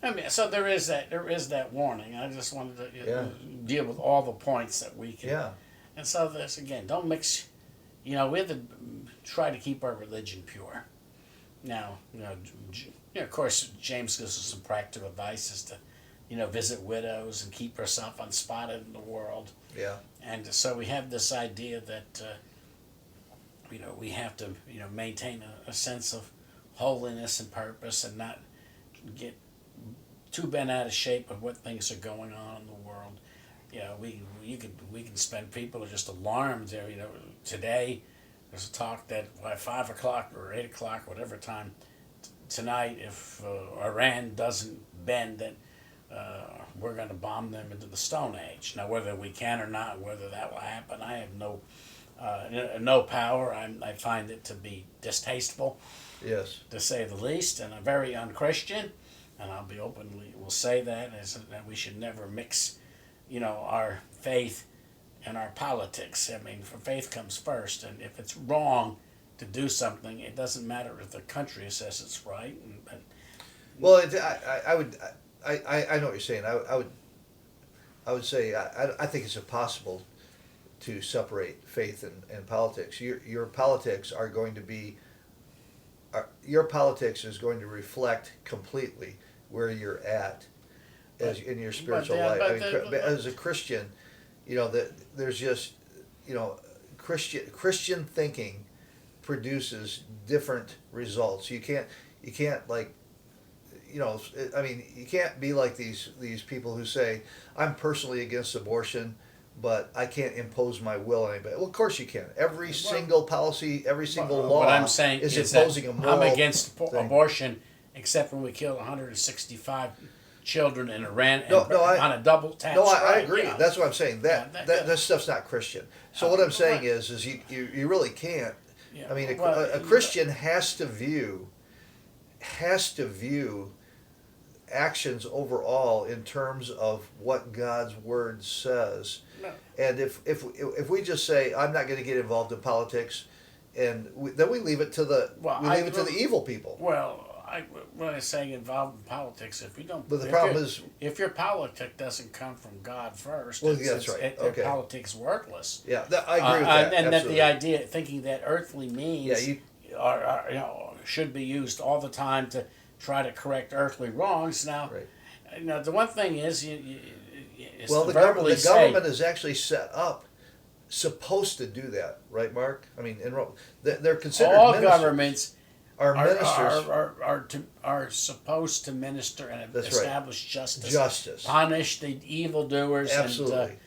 I mean, so there is that warning. I just wanted to deal with all the points that we can. Yeah. And so this again, don't mix. We have to try to keep our religion pure. Now, of course, James gives us some practical advice as to, visit widows and keep herself unspotted in the world. Yeah. And so we have this idea that, we have to, maintain a sense of holiness and purpose and not get too bent out of shape of what things are going on in the world. We can spend, people are just alarmed there. Today there's a talk that by 5 o'clock or 8 o'clock, whatever time tonight, if Iran doesn't bend, that we're going to bomb them into the Stone Age. Now, whether we can or not, whether that will happen, I have no power. I find it to be distasteful, Yes. to say the least, and very unchristian. And I'll be openly will say that we should never mix, our faith and our politics. I mean, for faith comes first, and if it's wrong to do something, it doesn't matter if the country says it's right. Well, I know what you're saying. I would say I think it's impossible to separate faith and politics. Your politics are going to be. Your politics is going to reflect completely where you're at in your spiritual life. As a Christian, that there's just Christian thinking produces different results. You can't like you can't be like these people who say, I'm personally against abortion, but I can't impose my will on anybody. Well, of course you can. Every single policy, every single law what I'm saying is is imposing that a moral I'm against thing. abortion, except when we killed 165 children in Iran on a double tap. No, I agree. That's what I'm saying. That stuff's not Christian. So what I'm saying is you really can't. I mean, a Christian has to view actions overall in terms of what God's word says. No. And if we just say I'm not going to get involved in politics, and then we leave it to the the evil people. Well, when I say involved in politics, if you don't, But the problem is, if your politic doesn't come from God first, well, that's right. Okay. Politics worthless. Yeah, I agree with that. And absolutely. that the idea, thinking that earthly means are should be used all the time to try to correct earthly wrongs. Now, right. The one thing is, the government is actually set up, supposed to do that, right, Mark? I mean, they're considered all ministers. Governments ministers are supposed to minister and establish justice, punish the evildoers, absolutely,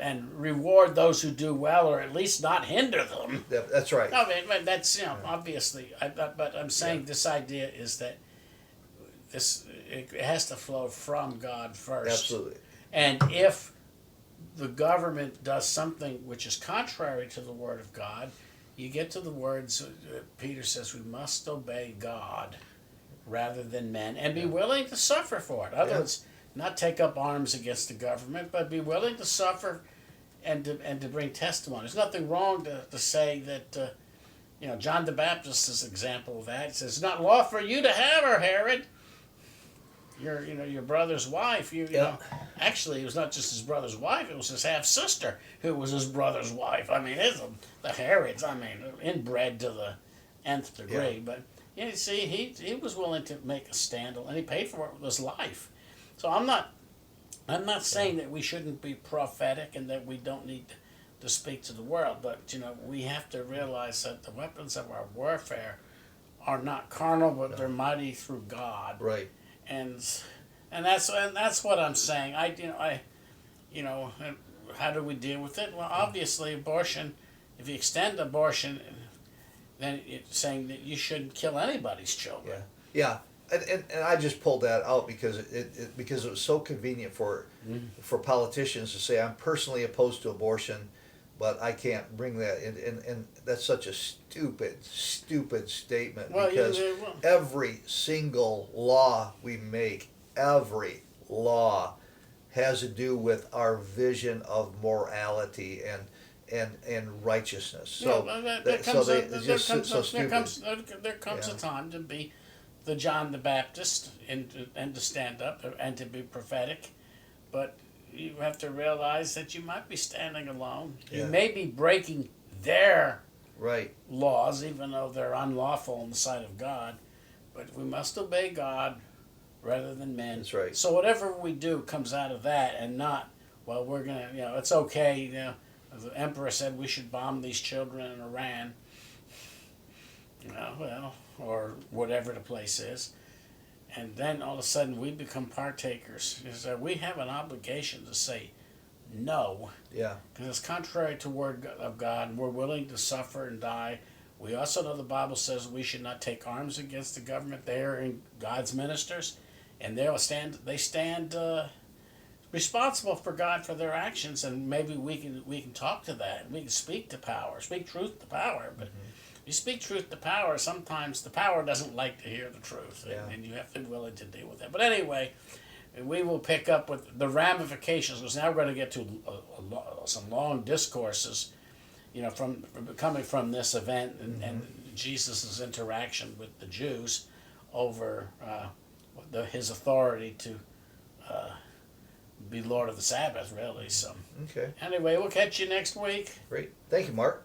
and reward those who do well, or at least not hinder them. That's right. I mean, that's obviously. But I'm saying this idea is that it has to flow from God first. Absolutely. And if the government does something which is contrary to the Word of God, you get to the words Peter says we must obey God rather than men, and be willing to suffer for it. In other words, not take up arms against the government, but be willing to suffer and to bring testimony. There's nothing wrong to say that. John the Baptist is an example of that. He says, "It's not lawful for you to have her, Herod, your brother's wife." Actually, it was not just his brother's wife; it was his half sister who was his brother's wife. I mean, the Herods. I mean, inbred to the nth degree. Yeah. But you see, he was willing to make a stand, and he paid for it with his life. So I'm not saying that we shouldn't be prophetic and that we don't need to speak to the world, but we have to realize that the weapons of our warfare are not carnal, but they're mighty through God. Right. And that's what I'm saying. How do we deal with it? Well, obviously, abortion. If you extend abortion, then it's saying that you shouldn't kill anybody's children. Yeah. And I just pulled that out because it was so convenient for politicians to say I'm personally opposed to abortion, but I can't bring that in, and that's such a stupid statement, because every single law we make, every law has to do with our vision of morality and righteousness. You know, So there that, comes so a, they there just comes so a, stupid. there comes Yeah. a time to be the John the Baptist and to stand up and to be prophetic, but you have to realize that you might be standing alone. You Yeah. may be breaking their Right. laws, even though they're unlawful in the sight of God. But we must obey God rather than men. That's right. So whatever we do comes out of that, and not, well, we're gonna, it's okay. The emperor said we should bomb these children in Iran. Well, or whatever the place is. And then all of a sudden we become partakers. Is that we have an obligation to say no, Yeah. because it's contrary to the word of God, and we're willing to suffer and die. We also know the Bible says we should not take arms against the government. They are in God's ministers, and they stand responsible for God for their actions. And maybe we can talk to that. We can speak to power, speak truth to power. But you speak truth to power, sometimes the power doesn't like to hear the truth, Yeah. and you have to be willing to deal with that. But anyway, we will pick up with the ramifications, because now we're going to get to some long discourses, from coming from this event and Jesus' interaction with the Jews over his authority to be Lord of the Sabbath, really. So Okay. anyway, we'll catch you next week. Great. Thank you, Mark.